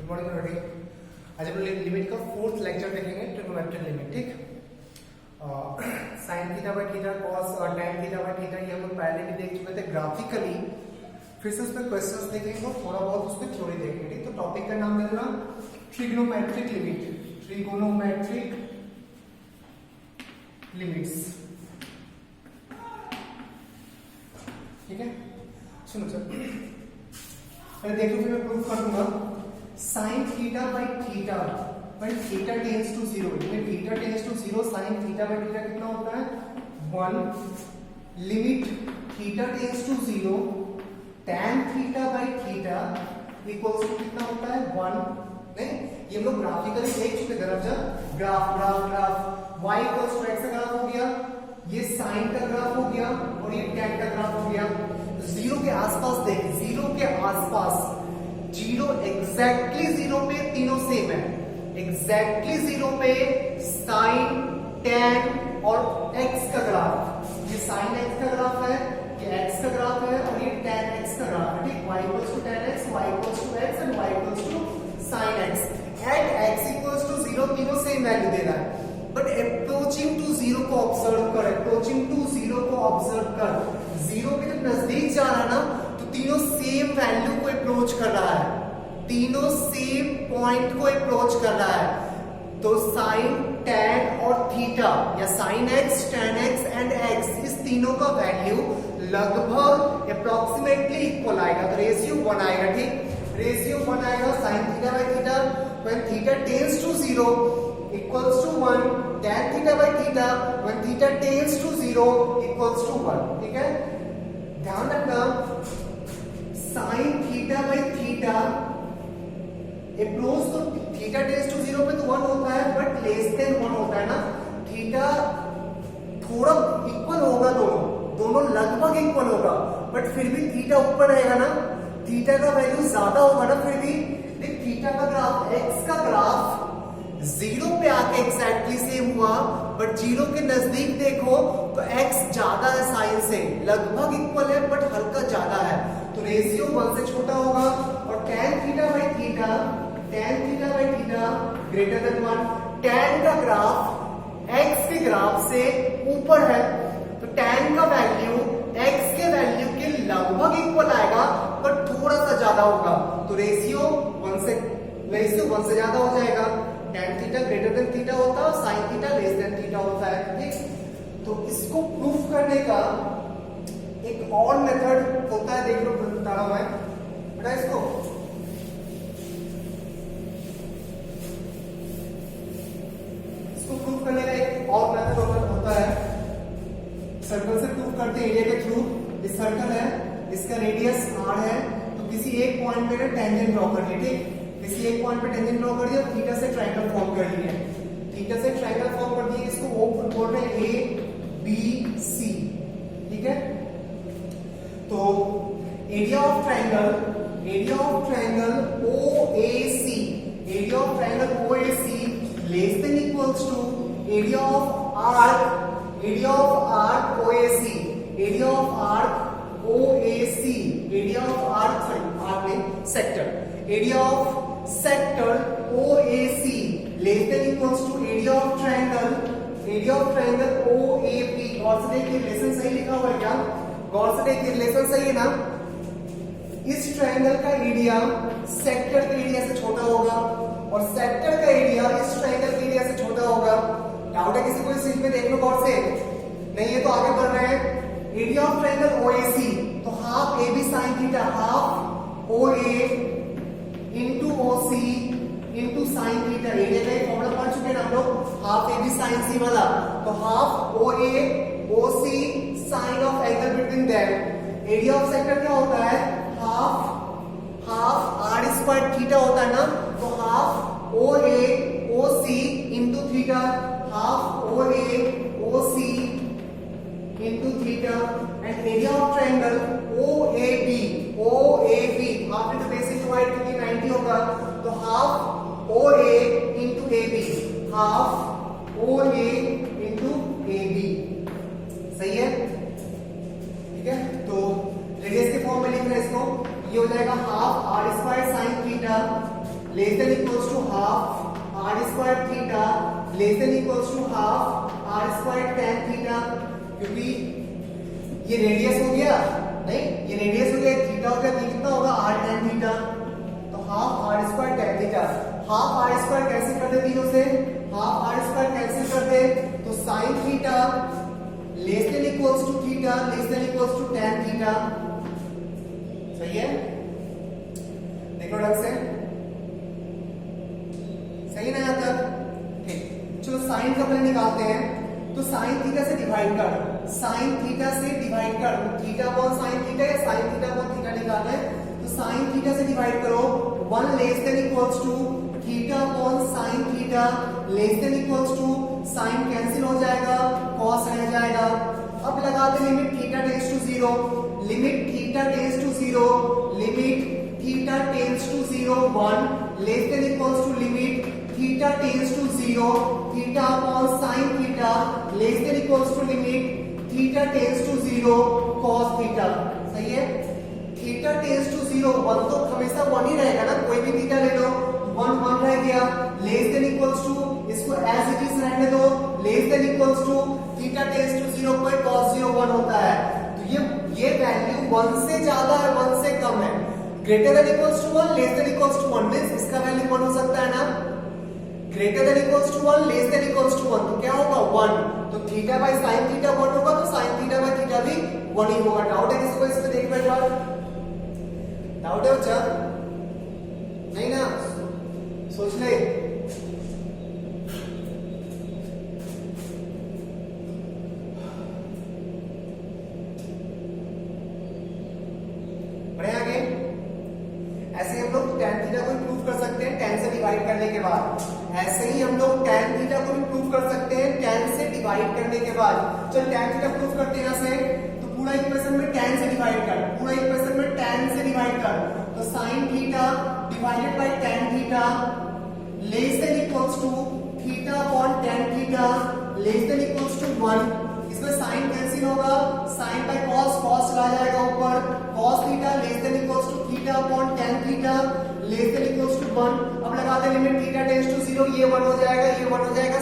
Good morning everybody. आज हम लोग लिमिट का फोर्थ लेक्चर देखेंगे, ट्रिग्नोमेट्रिक लिमिट। ठीक, sine theta by theta, cos और tan थीटा बाय थीटा ये हम लोग पहले भी देख चुके थे ग्राफिकली। फिर से उसमें क्वेश्चंस देखेंगे और थोड़ा बहुत उसमें थ्योरी देखेंगे। ठीक, तो टॉपिक का नाम देना ट्रिग्नोमेट्रिक लिमिट, ट्रिगोनोमेट्रिक लिमिट्स। ठीक है, सुनो सर, पहले देखो फिर मैं प्रूफ कर दूंगा। Sine theta by theta when theta tends to 0, limit theta tends to 0 sine theta by theta कितना होता है 1। Limit theta tends to 0 tan theta by theta equals to कितना होता है 1। नहीं, ये हम लोग ग्राफिकली देख चुके थे। जब graph graph graph y equals to x का ग्राफ हो गया, ये साइन का ग्राफ हो गया और ये tan का ग्राफ हो गया। जीरो के आसपास देख, जीरो के आसपास, जीरो एग्जैक्टली जीरो पे तीनों सेम है। एग्जैक्टली जीरो पे साइन tan और x का ग्राफ, ये साइन x का ग्राफ है, ये x का ग्राफ है और ये tan x का ग्राफ है। ठीक, y equals to tan x, y equals to x and y equals to sin x at x equals to 0 तीनों सेम वैल्यू दे रहा है। बट अप्रोचिंग टू 0 को ऑब्जर्व कर, अप्रोचिंग टू 0 को ऑब्जर्व कर, 0 के जब नजदीक जा रहा है ना तो तीनों सेम वैल्यू को अप्रोच कर रहा है, तीनों सेम पॉइंट को अप्रोच कर रहा है। तो साइन tan और थीटा या sine x, tan x and x, इस तीनों का वैल्यू लगभग अप्रोक्सीमेटली इक्वल आएगा। तो रेशियो 1 आएगा। ठीक, रेशियो 1 आएगा sine theta by theta when theta tends to 0 equals to 1, tan theta by theta when theta tends to 0 equals to 1। ठीक है, ध्यान रखना sin theta by theta approach तो थीटा टेंड्स टू 0 पे तो 1 होता है, बट लेस देन 1 होता है ना। थीटा थोड़ा इक्वल होगा, दोनों लगभग इक्वल होगा, बट फिर भी थीटा ऊपर रहेगा ना, थीटा का वैल्यू ज्यादा होगा ना। फिर भी देख, थीटा का ग्राफ, एक्स का ग्राफ 0 पे आके एग्जैक्टली सेम हुआ, बट 0 के नजदीक देखो तो x ज्यादा है साइन से, लगभग इक्वल है बट हल्का ज्यादा है, तो रेशियो 1 से छोटा होगा। और tan theta by theta, tan theta by theta greater than 1, tan का ग्राफ x के ग्राफ से ऊपर है, तो tan का वैल्यू x के वैल्यू के लगभग इक्वल आएगा बट थोड़ा सा ज्यादा होगा, तो रेशियो 1 से ज्यादा हो जाएगा। tan theta greater than theta होता है, sign theta less then theta होता है। ठीक, तो इसको प्रूफ करने का एक और मेथड होता है, देख लो बता रहा हूं मैं बेटा। इसको प्रूफ करने का एक और मेथड होता है, सर्कल से प्रूफ करते हैं एरिया के थ्रू। इस सर्कल है, इसका रेडियस r है, तो किसी एक पॉइंट पे टेंजेंट ड्रॉ कर ली। ठीक, किसी एक पॉइंट पे टेंजेंट ड्रॉ कर दिया, थीटा से ट्रायंगल फॉर्म कर लिया, थीटा से ट्रायंगल फॉर्म कर दिया, इसको ओ बोल रहे हैं ए बी सी। ठीक है, तो area of triangle O A C, area of triangle O A C less than equals to area of arc O A C, area of arc O A C, area of arc में sector, area of sector OAC less than equals to area of triangle OAP। गौर से देखिए, relation सही लिखा हुआ है क्या? गौर से देखिए, रिलेशन सही है ना। इस ट्रायंगल का एरिया सेक्टर के एरिया से छोटा होगा और सेक्टर का एरिया इस ट्रायंगल के एरिया से छोटा होगा। डाउट है किसी को इस चीज में? देख लो गौर से। नहीं है तो आगे बढ़ रहे हैं। एरिया ऑफ ट्रायंगल OAC, तो half AB sin theta, half OA into OC into sine theta. Area का एक फॉर्मूला पढ़ चुके हैं हम लोग, हाफ AB sin C वाला, तो half OA OC sine of angle between them. Area of sector क्या होता है? हाफ r स्क्वायर थीटा होता है ना, तो half OA OC into theta, half OA OC into theta. And area of triangle OAB half into base into height क्योंकि 90 होगा, तो half OA into AB, half OA into AB। सही है? ठीक है, तो रेडियस के फॉर्म में लिख रहे हैं इसको, ये हो जाएगा half r square sine theta less than equals to half r square theta less than equals to half r square tan theta, क्योंकि ये रेडियस हो गया, नहीं ये रेडियस हो गया, थीटा हो गया, कितना होगा आर टेन थीटा, तो half r square tan theta, half r square cancel कर दे तीनों से, हाफ आर स्क्वायर कैंसिल कर दे तो sine theta less than equals to theta less than equals to tan theta. सही है, देखो ढंग से, सही ना यहाँ तक? ठीक, चलो साइन का पहले निकालते हैं। तो साइन थीटा से डिवाइड कर, साइन थीटा से डिवाइड कर, थीटा अपॉन साइन थीटा या साइन थीटा अपॉन थीटा निकालना है, तो साइन थीटा से डिवाइड करो, 1 less than equals to theta upon sine theta less than equals to sine cancel हो जाएगा, कॉस रह जाएगा। अब लगा दे limit theta tends to 0, limit theta tends to 0, limit theta tends to 0 1 less than equals to limit theta tends to 0 theta upon sine theta less than equals to limit theta tends to 0 cos theta. सही है, theta tends to 0 1 तो हमेशा 1 ही रहेगा ना, कोई भी theta ले लो, 1 1 रह गया, लेस देन इक्वल्स टू, इसको एज इट इज रहने दो, less than equals to theta tends to 0 कोई cos 0 1 होता है, तो ये वैल्यू 1 से ज्यादा है 1 से कम है, greater than equals to 1 less than equals to 1 मींस इसका वैल्यू 1 हो सकता है ना, greater than equals to 1 less than equals to 1 तो क्या होगा 1, तो थीटा बाय साइन थीटा 1 होगा, तो साइन थीटा बाय थीटा भी 1 ही होगा। डाउट है किसी को इसमें? देख एक बार, डाउट है बच्चा? नहीं ना, सोच ले। बढ़े आगे, ऐसे हम लोग tan थीटा को प्रूव कर सकते हैं tan से डिवाइड करने के बाद, ऐसे ही हम लोग tan थीटा को भी प्रूव कर सकते हैं tan से डिवाइड करने के बाद। चल tan थीटा प्रूव करते हैं यहाँ से, तो पूरा इक्वेशन में tan से डिवाइड कर, पूरा इक्वेशन में tan से डिवाइड कर, तो sin theta divided by tan theta less than equals to theta upon tan theta less than equals to 1, इसमें sin कैंसिल होगा, sin बाय cos, cos चला जाएगा ऊपर, cos theta less than equals to theta upon tan theta less than equals to 1। अब लगा दे limit theta tends to 0, ये 1 हो जाएगा, ये 1 हो जाएगा,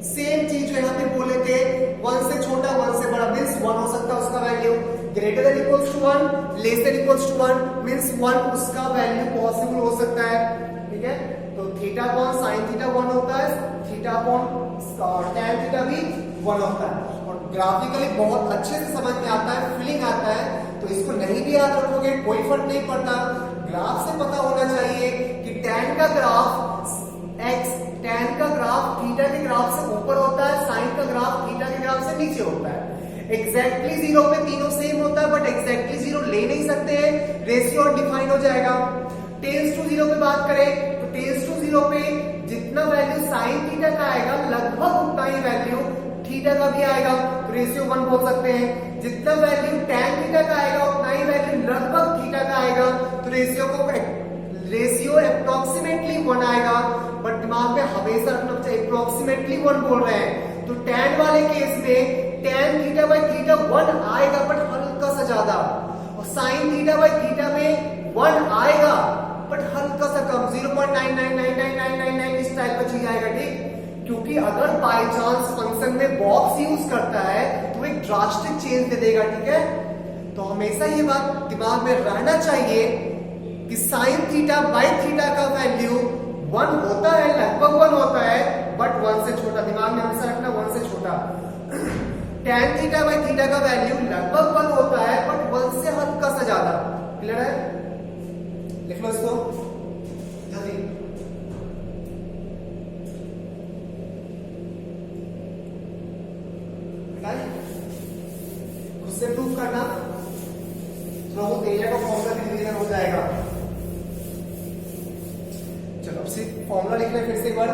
सेम चीज जो यहाँ पे बोले थे 1 से छोटा 1 से बड़ा मींस 1 हो सकता है उसका value, greater than equals to 1 less than equals to 1 मींस 1 उसका वैल्यू पॉसिबल हो सकता है। ठीक है, तो थीटा अपॉन साइन थीटा 1 होता है, थीटा अपॉन tan थीटा भी 1 होता है, और ग्राफिकली बहुत अच्छे से समझ में आता है, फीलिंग आता है, तो इसको नहीं भी याद रखोगे कोई फर्क नहीं पड़ता, ग्राफ से पता होना चाहिए कि tan का ग्राफ x, tan का ग्राफ थीटा के ग्राफ से ऊपर होता है, साइन का ग्राफ थीटा के ग्राफ से नीचे होता है। एग्जैक्टली 0 पे तीनों सेम होता है, बट एग्जैक्टली 0 ले नहीं सकते हैं, रेशियो डिफाइन हो जाएगा। टेंड्स टू 0 पे बात करें तो टेंड्स टू 0 पे जितना वैल्यू साइन थीटा का आएगा लगभग उतना ही वैल्यू थीटा का भी आएगा, तो रेशियो 1 बोल सकते हैं। जितना वैल्यू tan थीटा का आएगा उतना ही वैल्यू लगभग थीटा का आएगा, तो रेशियो अप्रोक्सीमेटली 1 आएगा, बट दिमाग में हमेशा रखना चाहिए अप्रोक्सीमेटली 1 बोल रहे हैं, तो tan वाले केस में tan थीटा बाय थीटा 1 आएगा बट हल्का सा ज्यादा, और साइन थीटा बाय थीटा में 1 आएगा बट हल्का सा कम, 0.999999 इस टाइप का चीज आएगा। ठीक, क्योंकि अगर बाय चांस फंक्शन में बॉक्स यूज करता है तो एक ड्रास्टिक चेंज दे देगा। ठीक है, तो हमेशा ये बात दिमाग में रहना चाहिए कि साइन थीटा बाय थीटा का वैल्यू 1 होता है, लगभग 1 होता है, बट 1 से छोटा, दिमाग में हमेशा रखना 1 से छोटा। tan थीटा बाय थीटा का वैल्यू लगभग 1 होता है, बट 1 से हल्का सा ज्यादा। क्लियर है? लिख लो इसको जल्दी। खुद से प्रूव करना, तो एरिया का फॉर्मूला धीरे धीरे हो जाएगा। चलो अब सिर्फ फॉर्मूला लिख ले फिर से एक बार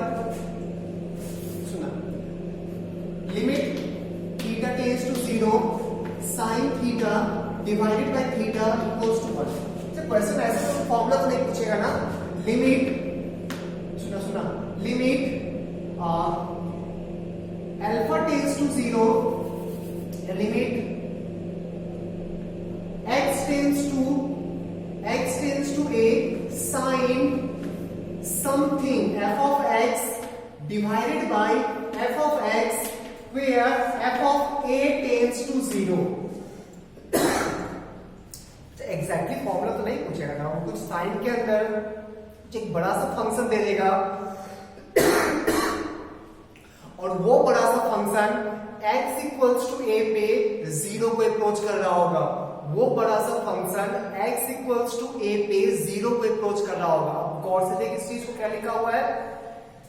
सुना, limit theta tends to 0 sine theta divided by theta equals to 1। Question ऐसे तो फॉर्मूला तो नहीं पूछेगा ना, लिमिट सुना limit alpha tends to 0 limit x tends to a sine something f of x divided by f of x where f of a tends to 0. Exactly formula तो नहीं पूछेगा ना, वो कुछ साइन के अंदर एक बड़ा सा फंक्शन दे देगा और वो बड़ा सा function x equals to a पे 0 को अप्रोच कर रहा होगा। वो बड़ा सा function x equals to a पे 0 को अप्रोच कर रहा होगा। गौर से देख इस चीज को क्या लिखा हुआ है,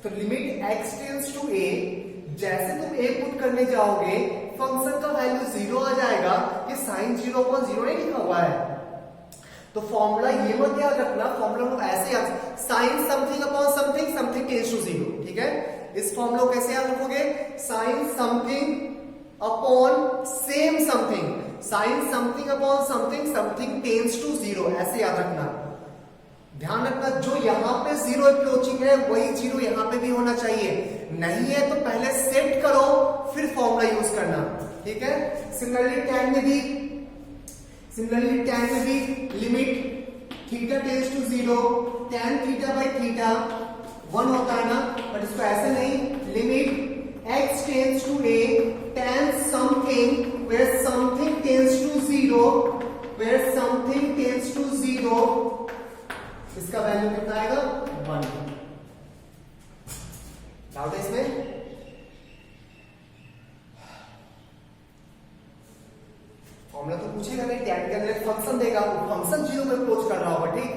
तो limit x tends to a, जैसे तुम a पुट करने जाओगे फंक्शन का वैल्यू 0 आ जाएगा। ये साइन 0/0 नहीं लिखा हुआ है, तो फॉर्मूला ये मत याद रखना, फॉर्मूला को ऐसे याद, sine something upon something, something tends to 0, ठीक है। इस फॉर्मूला को कैसे याद रखोगे, sine something upon same something, sine something upon something, something tends to 0, ऐसे याद रखना। ध्यान रखना जो यहां पे 0 अप्रोचिंग है वही 0 यहां पे भी होना चाहिए, नहीं है तो पहले सेट करो फिर फॉर्मूला यूज करना, ठीक है। सिमिलरली tan में भी limit theta tends to 0, tan theta by theta 1 होता है ना, बट इसको ऐसे नहीं, limit x tends to a tan something where something tends to 0, where something tends to 0, इसका वैल्यू कितना आएगा 1। डाउट है इसमें? फॉर्मूला तो पूछेगा नहीं, टैन के अंदर एक फंक्शन देगा, वो फंक्शन 0 पे अप्रोच कर रहा होगा, ठीक।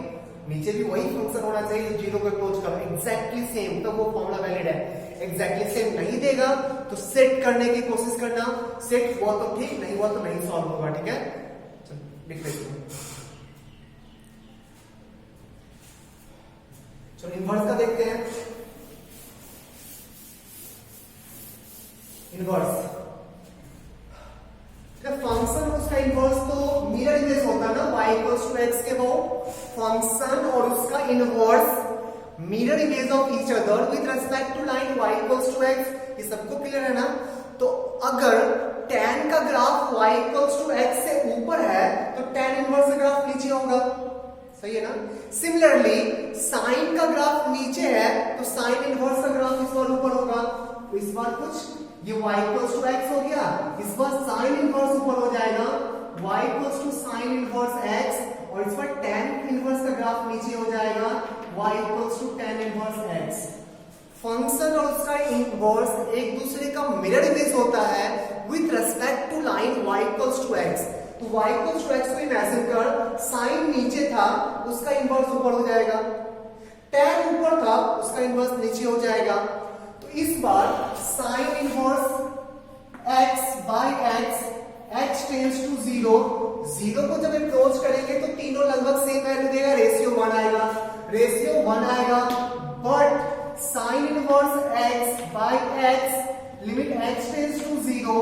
नीचे भी वही फंक्शन होना चाहिए जो 0 पे अप्रोच कर रहा है, एग्जैक्टली सेम, तो वो फॉर्मूला वैलिड है। एग्जैक्टली सेम नहीं देगा तो सेट करने की कोशिश करना, सेट हुआ तो ठीक, नहीं हुआ तो नहीं सॉल्व होगा, ठीक है। चलो लिख लेते हैं। चलो इनवर्स का देखते हैं। इनवर्स फंक्शन उसका इनवर्स तो मिरर इमेज होता है ना, y इक्वल्स टू x के, वो फंक्शन और उसका inverse mirror image of each other with respect to line y equals to x, ये सबको क्लियर है ना। तो अगर tan का graph y equals to x से ऊपर है तो tan इनवर्स का ग्राफ नीचे होगा, सही है ना। सिमिलरली साइन का ग्राफ नीचे है तो साइन इनवर्स का ग्राफ इस बार ऊपर होगा, तो इस बार कुछ ये y इक्वल्स टू x हो गया, इस बार साइन इनवर्स ऊपर हो जाएगा, y equals to sine inverse x, और इस बार tan इनवर्स का ग्राफ नीचे हो जाएगा, y equals to tan inverse x। Function और उसका इनवर्स एक दूसरे का मिरर इमेज होता है with respect to line y equals to x। तो y इक्वल्स टू x को इमेजिन कर, साइन नीचे था उसका इनवर्स ऊपर हो जाएगा, tan ऊपर था उसका इनवर्स नीचे हो जाएगा। तो इस बार sine inverse x by x tends to 0, 0 को जब अप्रोच करेंगे तो तीनों लगभग सेम वैल्यू देगा, रेशियो 1 आएगा, रेशियो 1 आएगा, but sine inverse x by x limit x tends to 0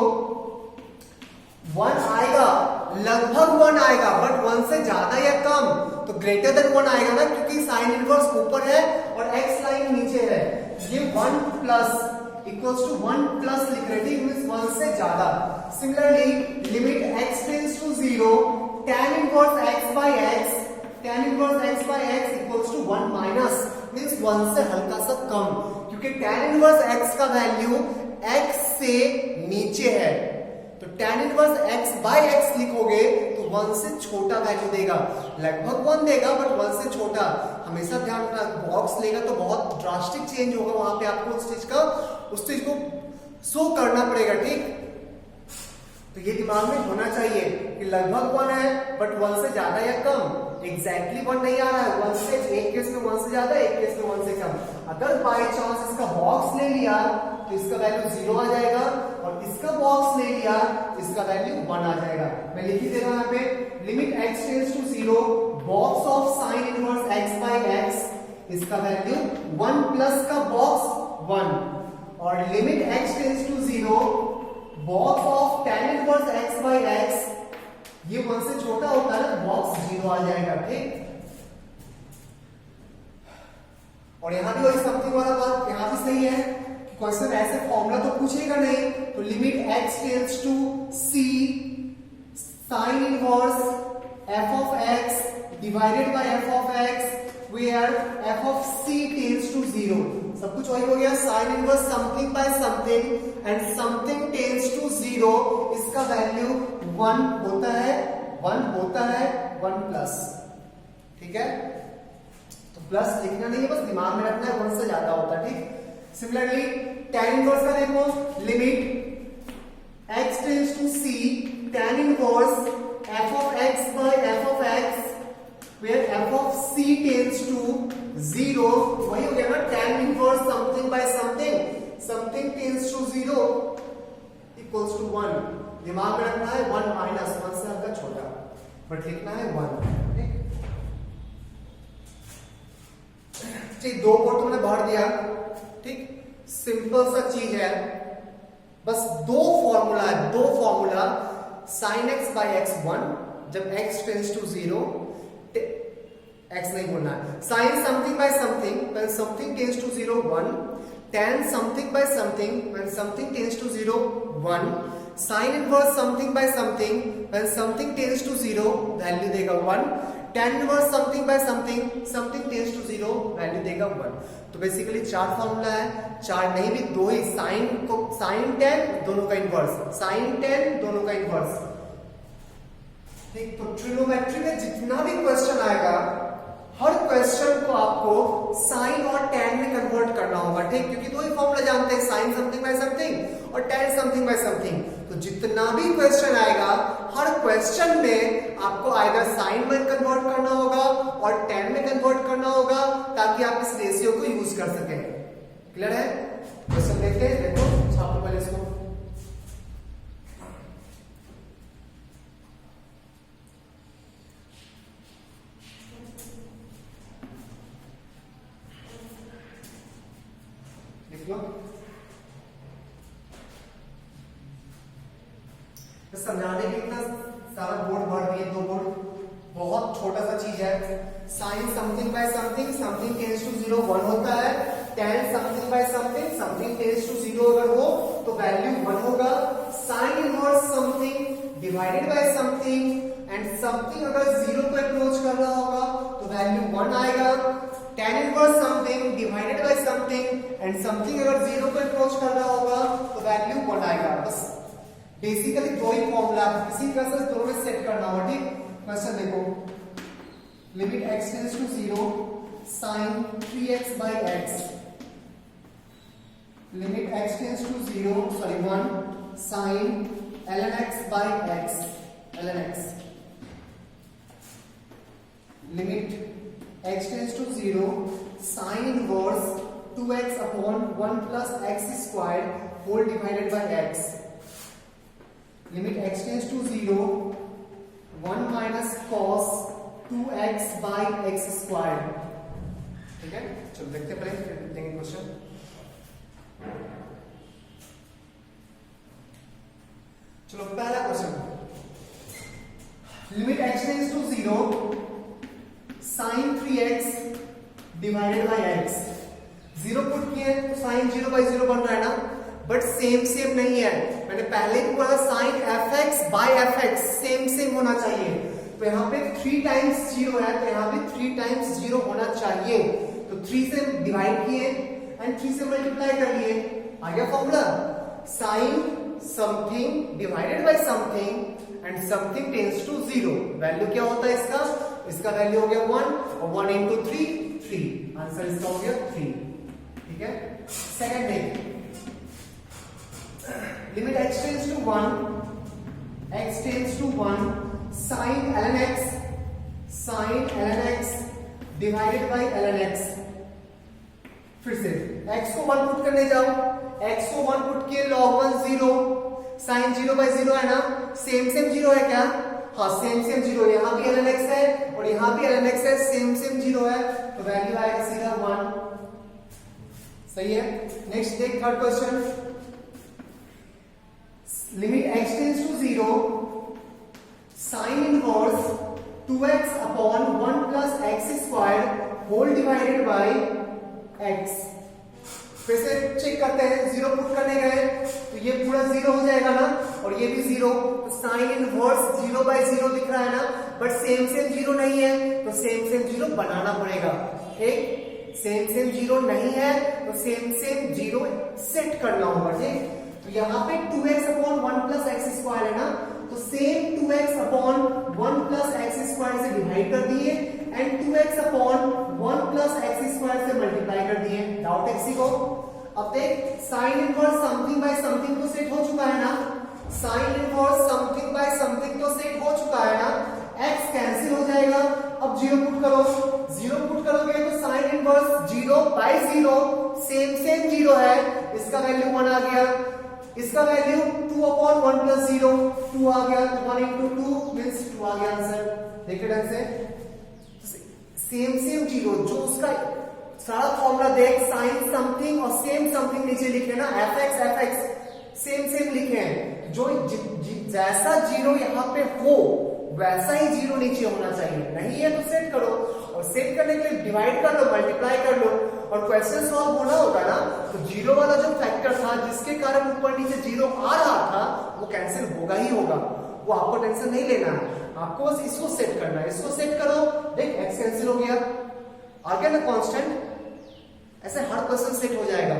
1 आएगा, लगभग 1 आएगा, बट 1 से ज्यादा या कम, तो ग्रेटर देन 1 आएगा ना, क्योंकि साइन इनवर्स ऊपर है और x लाइन नीचे है। ये 1 प्लस इक्वल्स टू 1 प्लस लिख रहे थे, मींस 1 से ज्यादा। Similarly limit x tends to 0 tan inverse x by x, tan inverse x by x equals to 1 minus, means 1 से हल्का सा कम, क्योंकि tan इनवर्स x का वैल्यू x से नीचे है, तो tan inverse x by x लिखोगे तो 1 से छोटा वैल्यू देगा, लगभग 1 देगा बट 1 से छोटा। हमेशा ध्यान रखना, बॉक्स लेगा तो बहुत ड्रास्टिक चेंज होगा, वहां पे आपको उस चीज को शो करना पड़ेगा, ठीक। तो ये दिमाग में होना चाहिए कि लगभग 1 है बट 1 से ज्यादा या कम, एग्जैक्टली 1 नहीं आ रहा है, 1 से, एक केस में 1 से ज्यादा, एक केस में 1 से कम। अगर बाय चांस इसका बॉक्स ले लिया तो इसका वैल्यू 0 आ जाएगा, और इसका बॉक्स ले लिया तो इसका वैल्यू 1 आ जाएगा। मैं लिख ही दे रहा हूं यहाँ पे, limit x tends to 0 box of sine inverse x by x, इसका वैल्यू 1 प्लस का बॉक्स 1, और limit x tends to 0 box of tan inverse x by x, ये 1 से छोटा होता है ना, बॉक्स 0 आ जाएगा, ठीक। और यहां भी वही समथिंग वाला बात यहां भी सही है, क्वेश्चन ऐसे फॉर्मूला तो पूछेगा नहीं, तो limit x tends to c sine inverse f of x divided by f of x where f of c tends to 0. सब कुछ वही हो गया, sin inverse something by something and something tends to 0, इसका वैल्यू 1 होता है 1 plus, ठीक है। तो प्लस लिखना नहीं है, बस दिमाग में रखना है 1 से ज्यादा होता है, ठीक। सिमिलरली tan इनवर्स का देखो, limit x tends to c, tan inverse f of x by f of x where f of c tends to 0, वही हो गया ना, tan inverse something by something tends to 0 equals to 1। दिमाग में रखना है 1 माइनस 1 से हल्का छोटा, बट लिखना है 1, ठीक। दो कोड तुमने भर दिया, ठीक। सिंपल सा चीज है, बस दो formula sin x by x 1 जब x tends to 0, x नहीं बोलना है, sin something by something when something tends to 0 1, tan something by something when something tends to 0 1, sin inverse something by something when something tends to 0 value देगा 1, tan inverse something by something tends to 0 value देगा 1। तो basically चार formula है, चार नहीं भी दो ही, sin tan दोनों का इनवर्स, sin tan दोनों का इनवर्स, ठीक। तो ट्रिग्नोमेट्री में जितना भी क्वेश्चन आएगा, हर क्वेश्चन को आपको साइन और टैन में कन्वर्ट करना होगा, ठीक। क्योंकि दो ही फॉर्मूला जानते हैं, साइन समथिंग बाय समथिंग और टैन समथिंग बाय समथिंग। तो जितना भी क्वेश्चन आएगा, हर क्वेश्चन में आपको आइदर साइन में कन्वर्ट करना होगा और टैन में कन्वर्ट करना होगा, ताकि आप इस रेशियो को यूज कर सकें। क्लियर है? क्वेश्चन देखते हैं, देखो छापो पहले इसको। समझाने के इतना सारा बोर्ड भर दिए, दो बोर्ड, बहुत छोटा सा चीज है। Sine something by something tends to 0 1 होता है, tan something by something tends to 0 अगर हो तो वैल्यू 1 होगा, sine inverse something divided by something and something अगर 0 को अप्रोच कर रहा होगा तो वैल्यू 1 आएगा, tan inverse something divided by something and something अगर 0 को अप्रोच कर रहा होगा तो वैल्यू 1 आएगा। बस बेसिकली दो ही फॉर्मूला इसी तरह से दोनों में सेट करना होगा, ठीक। क्वेश्चन देखो, limit x tends to 0 sin 3x by x, limit x tends to 1 sin ln x by x, ln x, limit x tends to 0 sin inverse 2x upon 1 plus x squared whole divided by x, limit x tends to 0 1 minus cos 2x by x squared, ठीक है। चलो देखते हैं, पहले देखेंगे question. चलो पहला question, limit x tends to 0 sin 3x divided by x, 0 put किए तो sin 0 by 0 बन रहा है ना, बट सेम नहीं है। मैंने पहले भी बोला sin fx by fx same होना चाहिए, तो यहाँ पे 3 टाइम्स 0 है, तो यहाँ पे 3 टाइम्स 0 होना चाहिए। तो 3 से डिवाइड किए एंड 3 से मल्टीप्लाई कर लिए, आ गया formula, sin something divided by something and something tends to 0, value क्या होता है इसका वैल्यू हो गया 1 और 1 into 3, आंसर इसका हो गया 3, ठीक है। सेकंड देख, limit x tends to 1 sin ln x divided by ln x, फिर से x को 1 पुट करने जाओ, x को 1 पुट किए log 1 0, sin 0 by 0 है ना, सेम 0 है क्या? हाँ सेम 0, यहाँ भी ln x है और यहाँ भी ln x है, सेम 0 है, तो वैल्यू आएगा सीधा 1, सही है। नेक्स्ट देख third question, limit x tends to 0 sin inverse 2x upon 1 plus x squared whole divided by x, फिर से चेक करते हैं, 0 पुट करने गए तो ये पूरा 0 हो जाएगा ना, और ये भी 0, तो साइन इनवर्स 0 by 0 दिख रहा है ना, बट सेम 0 नहीं है, तो सेम 0 बनाना पड़ेगा। ठीक, सेम जीरो नहीं है तो सेम जीरो सेट करना होगा। ठीक, तो यहाँ पे 2x upon 1 plus x square है ना, तो same 2x upon 1 plus x square से डिवाइड कर दिए and 2x upon 1 plus x square से मल्टीप्लाई कर दिए। डाउट है किसी को? अब देख, sign inverse something by something तो सेट हो चुका है ना, sign inverse something by something तो सेट हो चुका है ना, x कैंसिल हो जाएगा। अब जीरो पुट करो, जीरो पुट करोगे तो sine inverse 0 by 0 same zero है, इसका वैल्यू 1 आ गया, इसका वैल्यू 2 अपॉन 1 प्लस 0 2 आ गया, तो 1 इंटू 2 मीन्स 2 आ गया आंसर। देखिए ढंग से, सेम जीरो, जो उसका सारा फॉर्मूला देख, साइन समथिंग और सेम समथिंग नीचे लिखे ना, fx सेम लिखे हैं, जो जैसा जीरो यहाँ पे हो वैसा ही जीरो नीचे होना चाहिए, नहीं है तो सेट करो, और सेट करने के लिए डिवाइड कर लो, मल्टीप्लाई कर लो, और क्वेश्चन सॉल्व होना होगा ना, तो जीरो वाला जो फैक्टर था जिसके कारण ऊपर नीचे जीरो आ रहा था वो कैंसिल होगा ही होगा, वो आपको टेंशन नहीं लेना है, आपको बस इसको सेट करना है, इसको सेट करो, देख x कैंसिल हो गया, आ गया ना कांस्टेंट, ऐसे हर क्वेश्चन सेट हो जाएगा।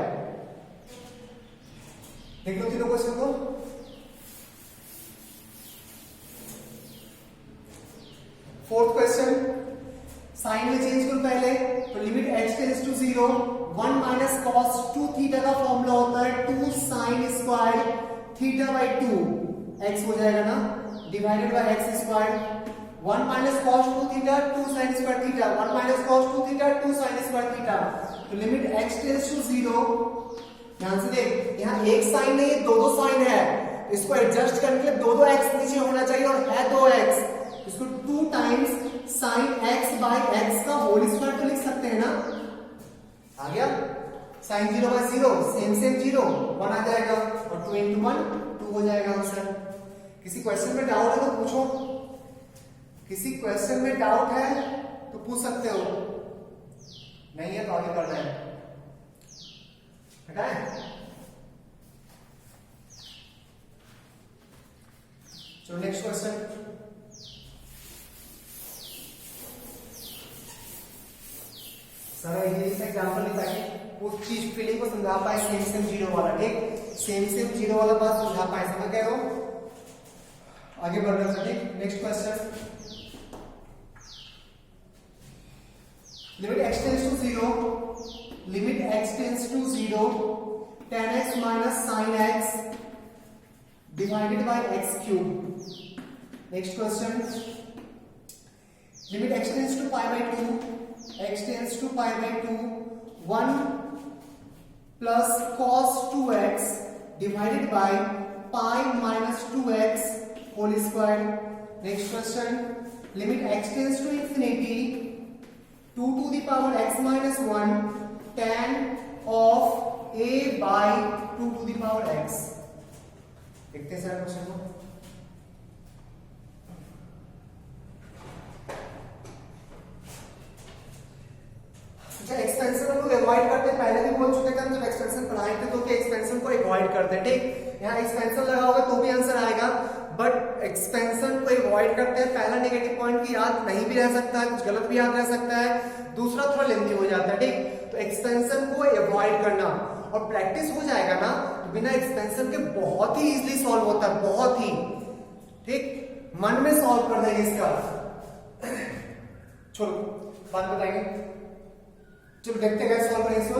देख लो तीनों क्वेश्चन को। फोर्थ क्वेश्चन, साइन में चेंज करो पहले, तो limit x tends to 0 1 minus cos 2 theta का फॉर्मूला होता है 2 sin square theta by 2, x हो जाएगा ना, divided by x square, 1 minus cos 2 theta 2 sin square theta, 1 minus cos 2 theta 2 sin square theta, तो लिमिट x टेंड्स टू 0, ध्यान से देख, यहाँ एक साइन नहीं है, दो साइन है, इसको एडजस्ट करने के लिए दो x नीचे होना चाहिए, और है 2x, इसको 2 times sine x by x का होल स्क्वायर तो लिख सकते हैं ना, आ गया, साइन 0 बाय 0 सेम जीरो 1 आ जाएगा, और 2 इंटू 1 2 हो जाएगा आंसर। किसी क्वेश्चन में डाउट है तो पूछो, किसी क्वेश्चन में डाउट है तो पूछ सकते हो, नहीं है तो आगे बढ़ना है, हटाए। चलो नेक्स्ट क्वेश्चन, सर ये एग्जांपल नहीं ताकि उस चीज फीलिंग को समझा पाए, सेम जीरो वाला, ठीक, सेम जीरो वाला बात समझा पाए, समझ गए हो? आगे बढ़ रहे हैं, ठीक। Next question, limit x tends to 0, limit x tends to 0 tan x minus sin x divided by x cube. Next question, limit x tends to pi by 2, x tends to pi by 2 1 plus cos 2x divided by pi minus 2x whole square. Next question, limit x tends to infinity 2 to the power x minus 1 tan of a by 2 to the power x। देखते हैं sir question को। अच्छा, expansion हम लोग avoid करते हैं, पहले भी बोल चुके थे हम जब एक्सपेंशन पढ़ाए थे तो कि एक्सपेंशन को अवॉइड करते हैं, ठीक। यहाँ एक्सपेंशन लगा होगा तो भी आंसर आएगा, बट एक्सपेंशन को अवॉइड करते हैं। पहला नेगेटिव पॉइंट की याद नहीं भी रह सकता है, कुछ गलत भी याद रह सकता है, दूसरा थोड़ा लेंथी हो जाता है, ठीक। तो एक्सपेंशन को अवॉइड करना, और प्रैक्टिस हो जाएगा ना तो बिना एक्सपेंशन के बहुत ही इजीली सॉल्व होता है, बहुत ही, ठीक, मन में सॉल्व कर देंगे इसका। चलो बात बताएंगे, चलो देखते हैं सॉल्व करेंगे इसको।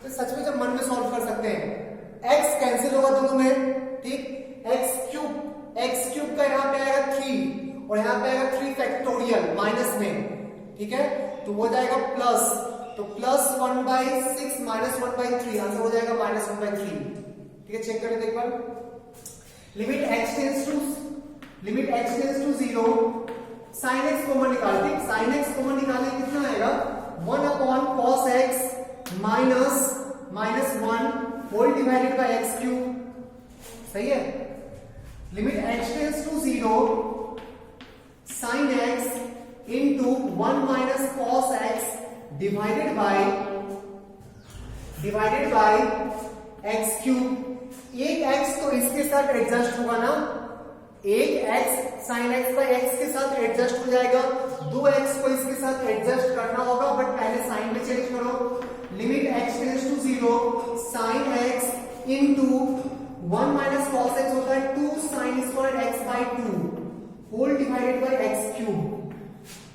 तो सच में जब मन में सॉल्व कर सकते हैं, x कैंसिल होगा दोनों में, ठीक, x क्यूब का यहाँ पे आएगा 3 और यहाँ पे आएगा 3 फैक्टोरियल माइनस में, ठीक है, तो हो जाएगा प्लस, तो प्लस 1/6 माइनस 1/3 आंसर हो जाएगा -1/3, ठीक है। चेक करें एक बार, limit x tends to 0 sin x common निकाल, ठीक, sin x कॉमन निकालने कितना आएगा 1 upon cos x minus -1 whole divided by x cube, सही है। Limit x tends to 0 sin x into 1 minus cos x divided by x cube. एक x तो इसके साथ एडजस्ट होगा ना, एक x sin x by x के साथ एडजस्ट हो जाएगा, 2x को इसके साथ एडजस्ट करना होगा, बट पहले साइन में चेंज करो। Limit x tends to 0 sin x into 1 minus cos x होता है 2 sin square x by 2 whole divided by x cube.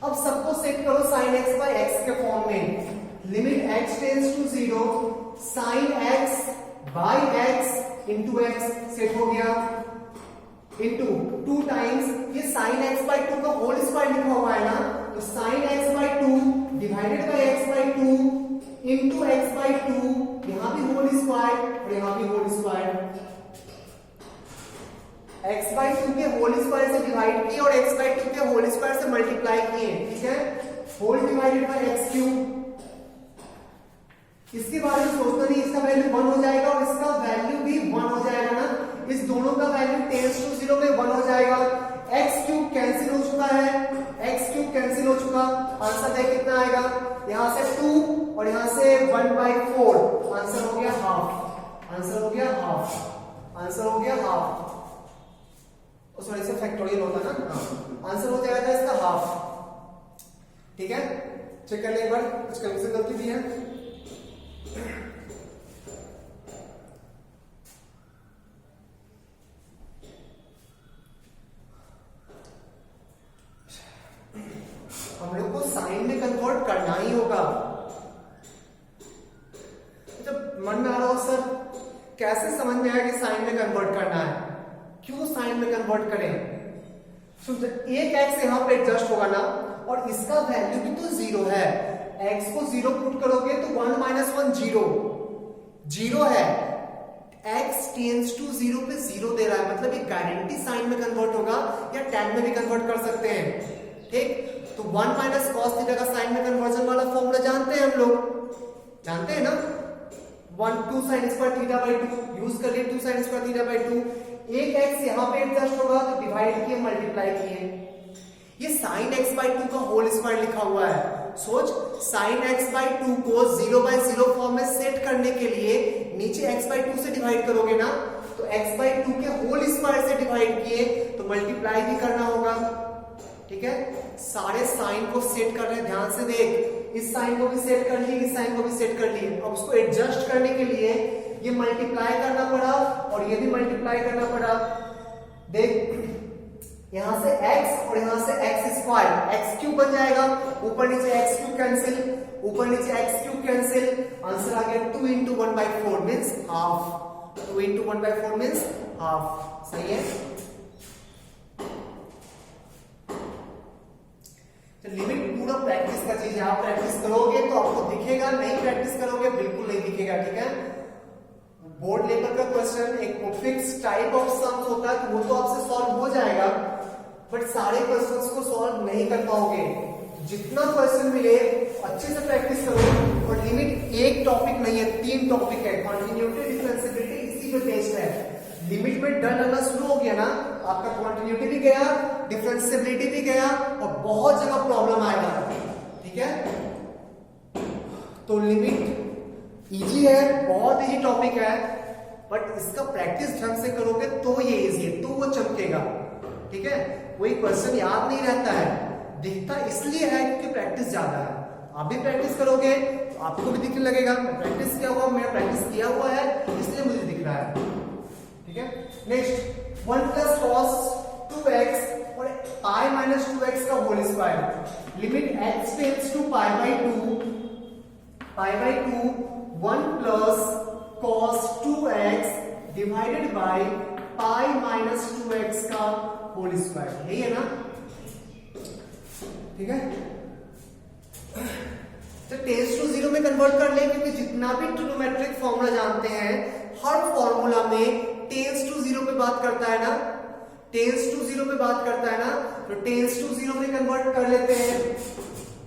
अब सबको सेट करो sin x बाय x के फॉर्म में। Limit x tends to 0 sin x by x into x set हो गया, into 2 times ये sin x बाय 2 का whole square लिखा हुआ है ना, तो sin x by 2 divided by x by 2 into x by 2, यहां भी होल स्क्वायर और यहां भी होल स्क्वायर। x बाय 2 के होल स्क्वायर से डिवाइड किए और x बाय 2 के होल स्क्वायर से मल्टीप्लाई किए, ठीक है, whole divided by x cube. इसके बारे में सोचना नहीं, इसका वैल्यू 1 हो जाएगा और इसका वैल्यू भी 1 हो जाएगा ना, इस दोनों का वैल्यू टेंड्स टू 0 में 1 हो जाएगा। x क्यूब कैंसिल हो चुका है, x क्यूब कैंसिल हो चुका, आंसर देख कितना आएगा, यहां से 2 और यहां से 1/4, आंसर हो गया हाफ, आंसर हो गया हाफ, आंसर हो गया हाफ। सॉरी इससे फैक्टोरियल होता ना, आंसर हो जाएगा इसका हाफ, ठीक है। चेक कर ले एक बार, कुछ कैलकुलेशन गलती भी है। हम लोग को साइन में कन्वर्ट करना ही होगा। जब मन में आ रहा हो सर कैसे समझ में आया कि साइन में कन्वर्ट करना है, क्यों साइन में कन्वर्ट करें, एक x यहां पे एडजस्ट होगा ना और इसका वैल्यू भी तो 0 है, x को 0 पुट करोगे तो 1 माइनस 1 0 है, x टेंड्स टू 0 पे 0 दे रहा है, मतलब ये गारंटी साइन में कन्वर्ट होगा या टैन में भी कन्वर्ट कर सकते हैं, ठीक। तो 1 माइनस कॉस थीटा का साइन में कन्वर्जन वाला फॉर्मूला जानते हैं हम लोग, जानते हैं ना, 2 sin square theta by 2 use कर लिए, 2 sin स्क्वायर थीटा बाय 2, एक x यहां पे एडजस्ट होगा तो डिवाइड किए मल्टीप्लाई किए, ये sin x बाय 2 का होल स्क्वायर लिखा हुआ है। सोच sin x बाय 2 को 0/0 फॉर्म में सेट करने के लिए नीचे x बाय 2 से डिवाइड करोगे ना, तो x बाय 2 के होल स्क्वायर से डिवाइड किए तो मल्टीप्लाई भी करना होगा, ठीक है। सारे साइन को सेट कर रहे हैं, ध्यान से देख, इस साइन को भी सेट कर लिए, इस साइन को भी सेट कर लिए, अब उसको एडजस्ट करने के लिए ये मल्टीप्लाई करना पड़ा और ये भी मल्टीप्लाई करना पड़ा। देख यहां से x और यहां से x स्क्वायर, x क्यूब बन जाएगा, ऊपर नीचे x क्यूब कैंसिल, ऊपर नीचे x क्यूब कैंसिल, आंसर आ गया 2 into 1/4 means half, 2 into 1/4 means half, सही है। तो लिमिट पूरा प्रैक्टिस का चीज है, आप प्रैक्टिस करोगे तो आपको दिखेगा, नहीं प्रैक्टिस करोगे बिल्कुल नहीं दिखेगा, ठीक है। बोर्ड लेवल का क्वेश्चन एक फिक्स टाइप ऑफ सम्स होता है तो वो तो आपसे सॉल्व हो जाएगा, बट सारे क्वेश्चंस को सॉल्व नहीं कर पाओगे। जितना क्वेश्चन मिले अच्छे से प्रैक्टिस करो, और लिमिट एक टॉपिक नहीं है, 3 टॉपिक है, कॉन्टिन्यूटी, डिफरेंशिएबिलिटी, इसी पे बेस्ड है। लिमिट में डर लगना शुरू हो गया ना, आपका कॉन्टिन्यूटी भी गया, डिफरेंशिएबिलिटी भी गया और बहुत जगह प्रॉब्लम आएगा, ठीक है। तो लिमिट इजी है, बहुत इजी टॉपिक है, बट इसका प्रैक्टिस ढंग से करोगे तो ये इजी है, तो वो चमकेगा, ठीक है। कोई क्वेश्चन याद नहीं रहता है, दिखता इसलिए है क्योंकि प्रैक्टिस ज्यादा है। आप भी प्रैक्टिस करोगे तो आपको भी दिखने लगेगा, प्रैक्टिस किया हुआ, मैंने प्रैक्टिस किया हुआ है इसलिए मुझे दिख रहा है, ठीक है। नेक्स्ट 1 प्लस कॉस 2x और पाई माइनस 2x का whole square, limit x tends to pi by 2 1 plus cos 2x divided by pi minus 2x का होल स्क्वायर, यही है ना, ठीक है। तो टेंड्स टू 0 में कन्वर्ट कर ले, क्योंकि जितना भी ट्रिग्नोमेट्रिक फॉर्मूला जानते हैं हर फॉर्मूला में टेंड्स टू 0 पे बात करता है ना, टेंड्स टू 0 पे बात करता है ना, तो टेंड्स टू 0 में कन्वर्ट कर लेते हैं,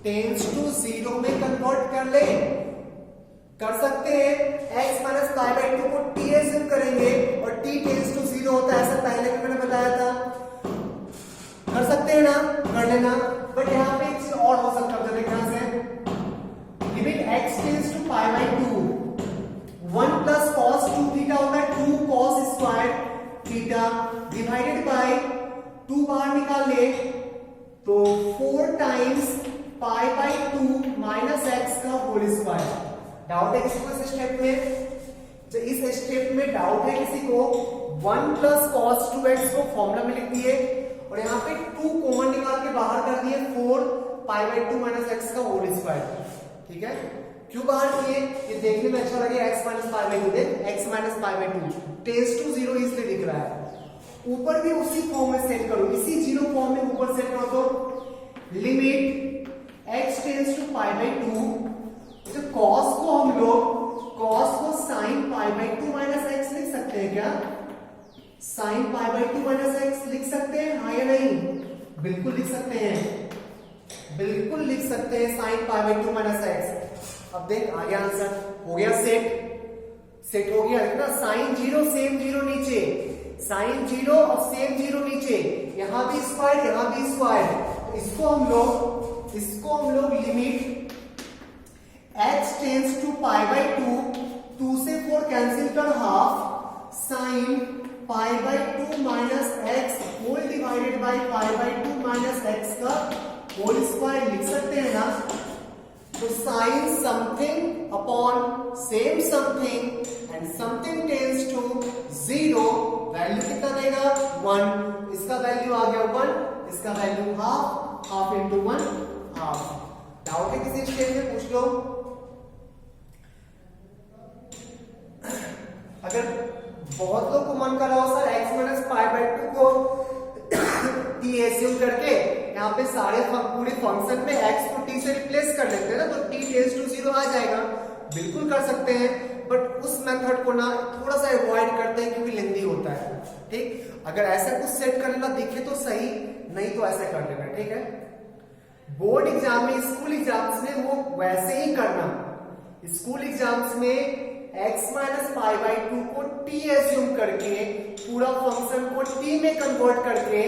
टेंड्स टू 0 में कन्वर्ट कर ले, कर सकते हैं। x माइनस पाई बाय 2 को t एज्यूम करेंगे और t टेंड्स टू 0 होता है, ऐसा पहले भी मैंने बताया था, कर सकते हैं ना, कर लेना। बट यहाँ पे एक चीज और हो सकता है, ध्यान से, limit x tends to pi by 2 1 plus cos 2 theta होता है 2 cos square theta divided by 4 times pi by 2 minus x का होल स्क्वायर। डाउट है किसी को इस स्टेप में? जो इस स्टेप में डाउट है किसी को, 1 प्लस कॉस 2x को फॉर्मूला में लिख दिए और यहाँ पे 2 कॉमन निकाल के बाहर कर दिए 4 पाई बाई 2 माइनस एक्स का होल स्क्वायर। ठीक है, क्यों बाहर किए? ये देखने में अच्छा लगे, x माइनस पाई बाई 2 दे, x minus pi by 2 tends to 0 इसलिए दिख रहा है। ऊपर भी उसी फॉर्म में सेट करो, इसी 0 फॉर्म में ऊपर सेट करो तो limit x tends to pi by 2, तो cos को हम लोग cos को sin pi by 2 minus x लिख सकते हैं क्या? sin pi by 2 minus x लिख सकते हैं, हाँ या नहीं? बिल्कुल लिख सकते हैं, बिल्कुल लिख सकते हैं sin pi by 2 minus x. अब देख आ गया आंसर, हो गया सेट हो गया ना। sin 0 सेम 0 नीचे, sin 0 और सेम 0 नीचे, यहां भी स्क्वायर यहां भी स्क्वायर, तो इसको हम लोग limit x tends to pi by 2 से 4 कैंसिल कर half sin pi by 2 minus x whole divided by pi by 2 minus x का होल स्क्वायर लिख सकते हैं ना। तो sin something upon same something and something tends to 0, value कितना देगा? 1। इसका वैल्यू आ गया 1, इसका value half into 1 half. Doubt है किसी स्टेज में? पूछ लो। अगर बहुत लोग को मन कर रहा हो sir x minus pi by 2 को t एज्यूम करके यहाँ पे सारे पूरे फंक्शन में x को t से रिप्लेस कर लेते हैं ना, तो t टेंस टू 0 आ जाएगा। बिल्कुल कर सकते हैं, बट उस मेथड को ना थोड़ा सा अवॉइड करते हैं क्योंकि लेंदी होता है। ठीक, अगर ऐसा कुछ सेट करना दिखे तो सही, नहीं तो ऐसा कर लेना। ठीक है, बोर्ड एग्जाम में, स्कूल एग्जाम्स में वो वैसे ही करना। स्कूल एग्जाम्स में x माइनस पाई बाई 2 को t एज्यूम करके पूरा फंक्शन को t में कन्वर्ट करके,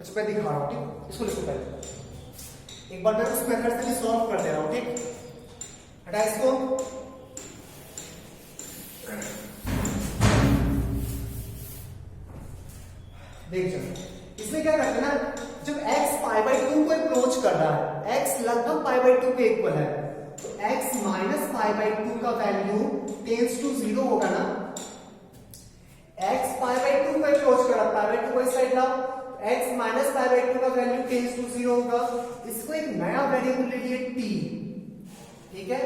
अच्छा मैं दिखा रहा हूं। ठीक, इसको लिखो पहले, एक बार मैं उस मेथड से भी सॉल्व कर दे रहा हूं। ठीक, हटा इसको। देख चलो इसमें क्या करते हैं ना, जब x पाई बाई 2 को अप्रोच कर रहा है, x लगभग पाई बाई 2 के इक्वल है, तो x माइनस पाई बाई 2 का वैल्यू टेंस टू 0 होगा ना। x पाई बाई 2 को अप्रोच कर रहा है, पाई बाई 2 को इस साइड लाओ, x माइनस पाई बाई 2 का वैल्यू टेंस टू 0 होगा। इसको एक नया वेरिएबल ले लिए t। ठीक है,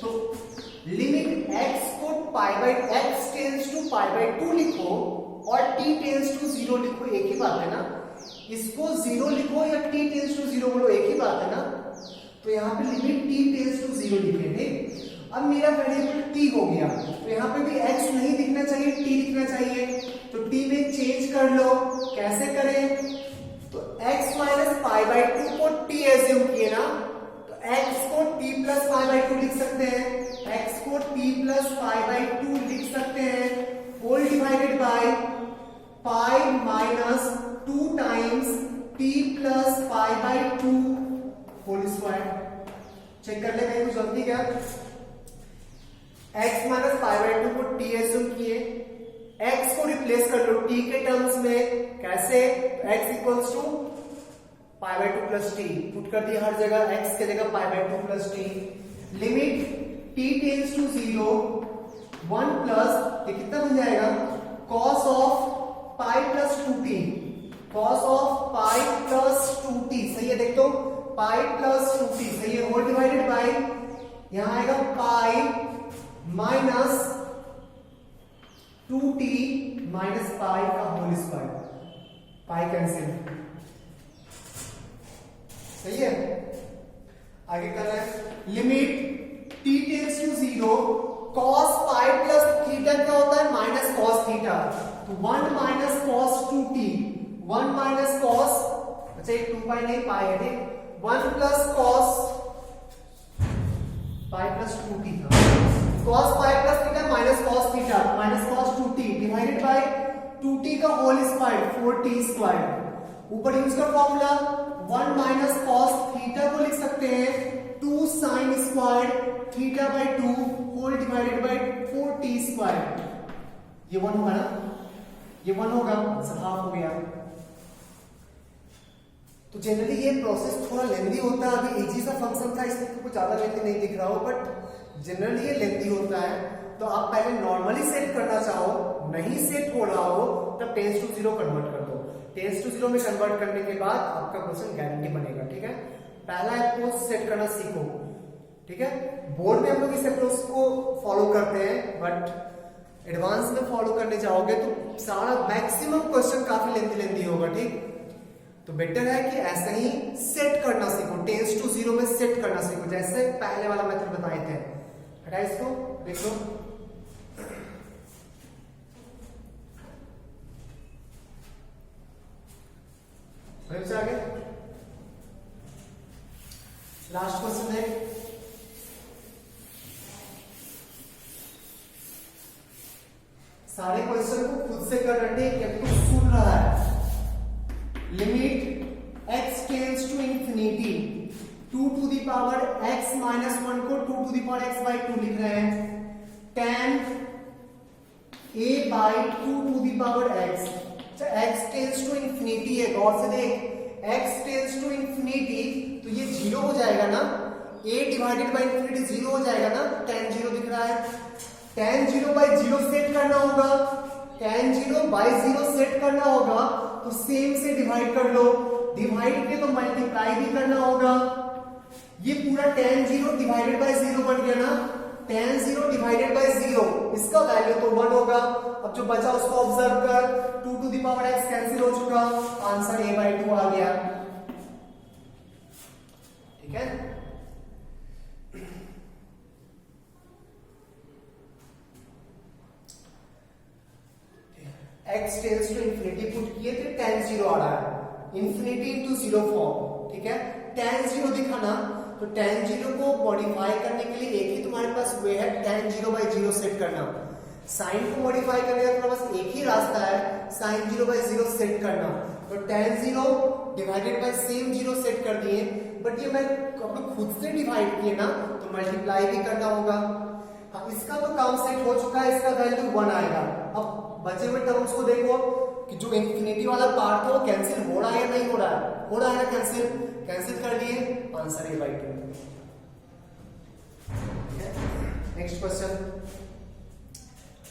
तो लिमिट x को pi by x tends to pi by 2 लिखो और t टेंस टू 0 लिखो, एक ही बात है ना। इसको 0 लिखो या t टेंस टू 0 बोलो, एक ही बात है ना। तो यहाँ पे लिमिट t टेंस टू 0 लिखेंगे। अब मेरा वेरिएबल t हो गया, तो यहाँ पे भी x नहीं दिखना चाहिए, t दिखना चाहिए, तो t में चेंज कर लो। कैसे करें? तो x माइनस पाई बाई 2 को t एज्यूम किए ना, तो x को t प्लस पाई बाई 2 लिख सकते हैं, x को t प्लस पाई बाई 2 लिख सकते हैं, whole divided by pi minus 2 times t plus pi by 2 whole square. Check कर ले कहीं कुछ गलती क्या? x माइनस पाई बाई 2 को t एज्यूम किए, x को रिप्लेस कर लो t के टर्म्स में। कैसे? x equals to pi by 2 plus t put कर दिया हर जगह, x के जगह pi by 2 plus t. Limit t tends to 0, 1 plus ये कितना बन जाएगा? cos of pi plus 2t, cos of pi plus 2t। सही है, देख तो पाई प्लस 2t सही है, होल डिवाइडेड बाय यहां आएगा pi minus 2t minus pi का होल स्क्वायर, पाई कैंसिल। सही है, आगे कर रहे हैं। Limit t tends to 0, cos pi plus theta क्या होता है? माइनस cos थीटा, तो 1 minus cos 2t, 1 minus cos, अच्छा एक 2 पाई नहीं पाई है, ठीक, 1 plus cos pi plus 2t था, cos pi plus theta minus cos theta minus cos 2t divided by 2t का होल स्क्वायर 4t स्क्वायर। ऊपर यूज का फॉर्मूला 1 माइनस cos थीटा को लिख सकते हैं 2 sin square theta by 2 whole divided by 4t square. ये 1 होगा ना, ये 1 होगा, हाफ हो गया। तो जनरली ये प्रोसेस थोड़ा लेंदी होता है। अभी इजी सा फंक्शन था इसलिए कुछ ज्यादा लेंदी नहीं दिख रहा हो, बट जनरली ये लेंदी होता है। तो आप पहले नॉर्मली सेट करना चाहो, नहीं सेट हो रहा हो तब टेंस टू जीरो कन्वर्ट कर दो। टेंस टू जीरो में कन्वर्ट करने के बाद आपका क्वेश्चन गारंटी बनेगा। ठीक है, पहला अप्रोच सेट करना सीखो। ठीक है, बोर्ड में हम लोग इस अप्रोच को फॉलो करते हैं, बट एडवांस में फॉलो करने जाओगे तो सारा मैक्सिमम क्वेश्चन काफी लेंदी होगा। ठीक, तो बेटर है कि ऐसे ही सेट करना सीखो, टेंस टू जीरो में सेट करना सीखो, जैसे पहले वाला मेथड बताए थे। हटा इसको, देख लो। आगे लास्ट क्वेश्चन है, सारे क्वेश्चन को खुद से कर रहे हैं, तो सुन रहा है। Limit x tends to infinity 2 to the power x minus 1 को 2 to the power x by 2 लिख रहे हैं। tan a by 2 to the power x, x tends to infinity है, गौर से देख, x टेंस टू इंफिनिटी तो ये जीरो हो जाएगा ना, a divided by infinity zero हो जाएगा ना, tan जीरो दिख रहा है। tan zero by zero set करना होगा, tan zero by zero set करना होगा, तो सेम से डिवाइड कर लो, डिवाइड के तो मल्टीप्लाई भी करना होगा। ये पूरा tan zero divided by zero बन गया ना, tan zero divided by zero, इसका वैल्यू तो 1 होगा। अब जो बचा उसको ऑब्जर्व कर, 2 to the power x cancel हो चुका, आंसर a by 2 आ गया। ठीक है, x tends to infinity put किए थे, tan जीरो आ रहा है, इंफिनिटी इनटू जीरो फॉर्म। ठीक है, tan जीरो दिखाना, तो tan जीरो को मॉडिफाई करने के लिए एक ही तुम्हारे पास वे है, tan zero by zero set करना। साइन को मॉडिफाई करने का तुम्हारे पास एक ही रास्ता है, sine zero by zero set करना। तो tan zero divided by same zero set कर दिए, बट ये मैं अपने खुद से डिवाइड किए ना, तो मल्टीप्लाई भी करना होगा। हाँ, इसका तो काम सेट हो चुका है, इसका वैल्यू 1 आएगा। अब बचे हुए टर्म्स को देखो कि जो इंफिनिटी वाला पार्ट है वो कैंसिल हो रहा है या नहीं हो रहा है, हो रहा है ना, कैंसिल कर दिए, answer a by 2। Next question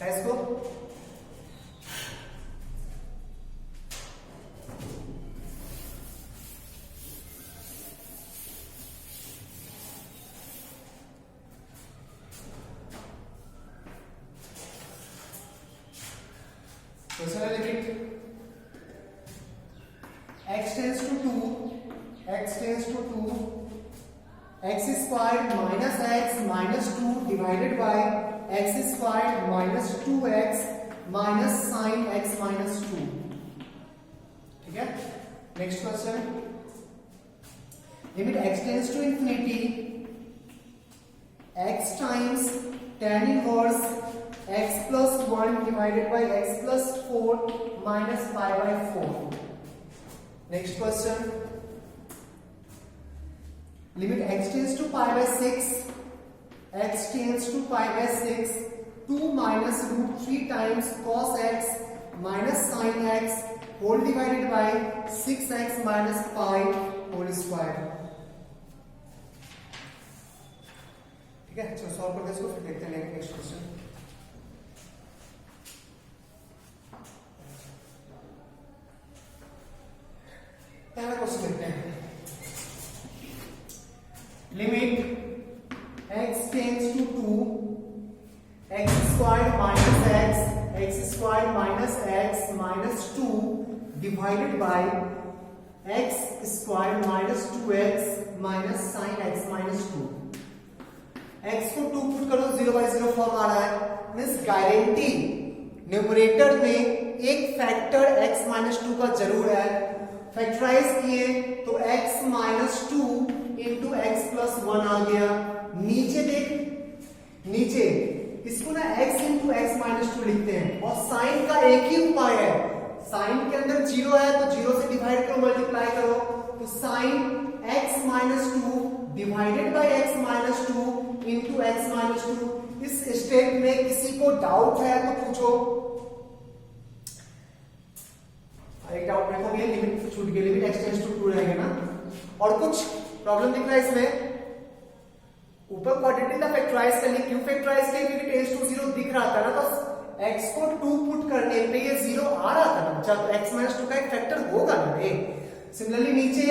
है इसको, limit x tends to 2, x tends to 2, x squared minus x minus 2 divided by x squared minus 2x minus sine x minus 2। ठीक है, next question, limit x tends to infinity x times tan inverse x plus 1 divided by x plus 4 minus pi by 4. Next question. Limit x tends to pi by 6. X tends to pi by 6. 2 minus root 3 times cos x minus sin x whole divided by 6x minus pi whole square. ठीक है, चलो solve करते हैं इसको, फिर देखते हैं next question. पहला क्वेश्चन देखते हैं, limit x tends to 2, x squared minus x squared minus x minus 2 divided by x squared minus 2x minus sine x minus 2। x को 2 पुट करो, 0 by 0 फॉर्म आ रहा है, मींस गारंटी न्यूमरेटर में एक factor x minus 2 का जरूर है। Factorise किए तो x minus 2 into x plus 1 आ गया। नीचे देख, नीचे इसको ना x इंटू एक्स माइनस 2 लिखते हैं, और साइन का एक ही उपाय है, साइन के अंदर जीरो है तो जीरो से डिवाइड करो, मल्टीप्लाई करो, तो sine x minus 2 divided by x minus 2 into x minus 2। इस स्टेप में किसी को डाउट है तो पूछो। एक डाउट मेरे को भी है, लिमिट छूट गया, लिमिट x टेंड्स टू 2 रहेगा ना। और कुछ प्रॉब्लम दिख रहा है इसमें, ऊपर क्वाड्रेटिक का फैक्टराइज करने, क्यों फैक्टराइज किया, क्योंकि टेंड्स टू 0 दिख रहा था ना, तो x को 2 पुट करने पे ये 0 आ रहा था ना, जब x - 2 का एक फैक्टर होगा ना रे। सिमिलरली नीचे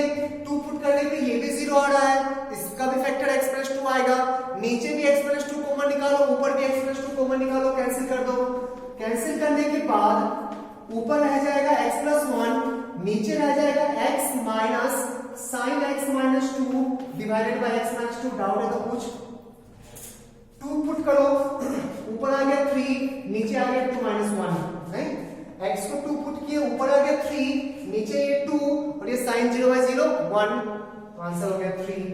2 पुट करने पे ये भी 0 आ रहा है, इसका भी फैक्टर x - 2 आएगा, नीचे भी x - 2 कॉमन निकालो, ऊपर भी x - 2 कॉमन निकालो, कैंसिल कर दो। कैंसिल करने के बाद ऊपर रह जाएगा x + 1, नीचे रह जाएगा x minus sin x - 2 divided by x - 2। Doubt है तो पूछ। 2 पुट करो, ऊपर आ गया 3, नीचे आ गया 2 - 1 है। x को 2 पुट किए, ऊपर आ गया 3, नीचे ये 2 और ये sin 0/0 1, आंसर हो गया 3।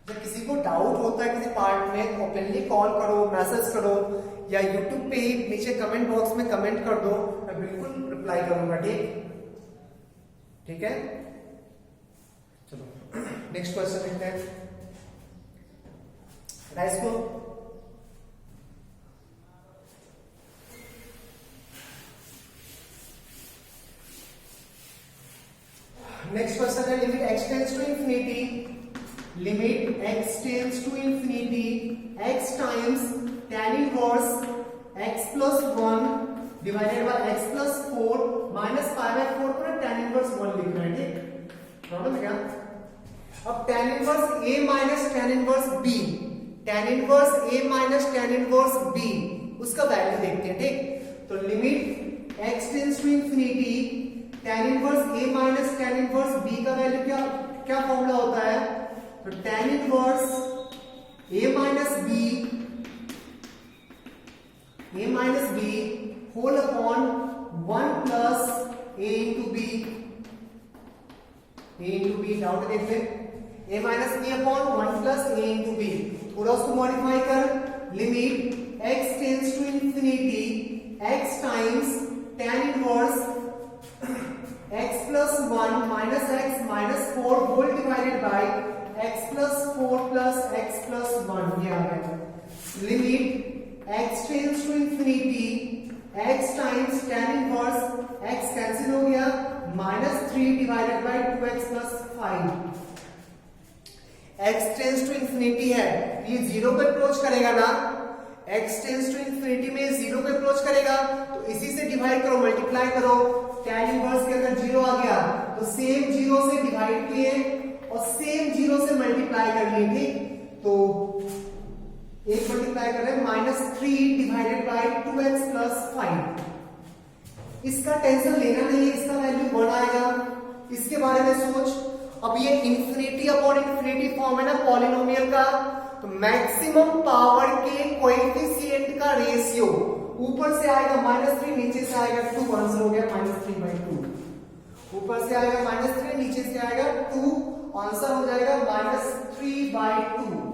जब किसी को डाउट होता है किसी पार्ट में तो ओपनली कॉल करो, मैसेज करो, या यूट्यूब पे ही नीचे कमेंट बॉक्स में कमेंट कर दो, मैं बिल्कुल रिप्लाई करूंगा। ठीक है, चलो नेक्स्ट क्वेश्चन देखते हैं। राइस को नेक्स्ट क्वेश्चन है, limit x tends to infinity, limit x tends to infinity x times tan inverse x + 1 divided by x + 4 minus π/4 पर tan इनवर्स 1 लिख रहे हैं। ठीक, प्रॉब्लम है क्या? अब tan inverse a minus tan inverse b, tan inverse a minus tan inverse b, उसका value देखते हैं। ठीक, तो limit x tends to infinity tan inverse a minus tan inverse b का वैल्यू क्या फॉर्मूला होता है? तो tan inverse a minus b whole upon 1 plus a into b। Doubt देख ले, a minus b upon 1 plus a into b, थोड़ा उसको modify कर, limit x tends to infinity x times tan inverse x + 1 minus x minus 4 whole divided by x + 4 plus x + 1, ये आ गया। Limit x tends to infinity x times tan inverse x cancel हो गया, -3 divided by 2x + 5। x tends to infinity है, ये 0 पे approach करेगा ना, x टेंड्स टू इंफिनिटी में 0 पे अप्रोच करेगा, तो इसी से डिवाइड करो, मल्टीप्लाई करो। tan इनवर्स के अगर 0 आ गया तो सेम 0 से डिवाइड किए और सेम 0 से मल्टीप्लाई कर लिए। ठीक, तो एक मल्टीप्लाई कर रहे हैं, -3 डिवाइडेड बाय 2x + 5। इसका टेंशन लेना नहीं है, इसका वैल्यू 1 आएगा। इसके बारे में सोच, अब ये इंफिनिटी अपॉन इंफिनिटी फॉर्म है ना पॉलिनोमियल का, तो मैक्सिमम पावर के कोएफिशिएंट का रेशियो ऊपर से आएगा -3, नीचे से आएगा 2, आंसर हो गया -3/2। ऊपर से आएगा -3, नीचे से आएगा 2, आंसर हो जाएगा -3/2।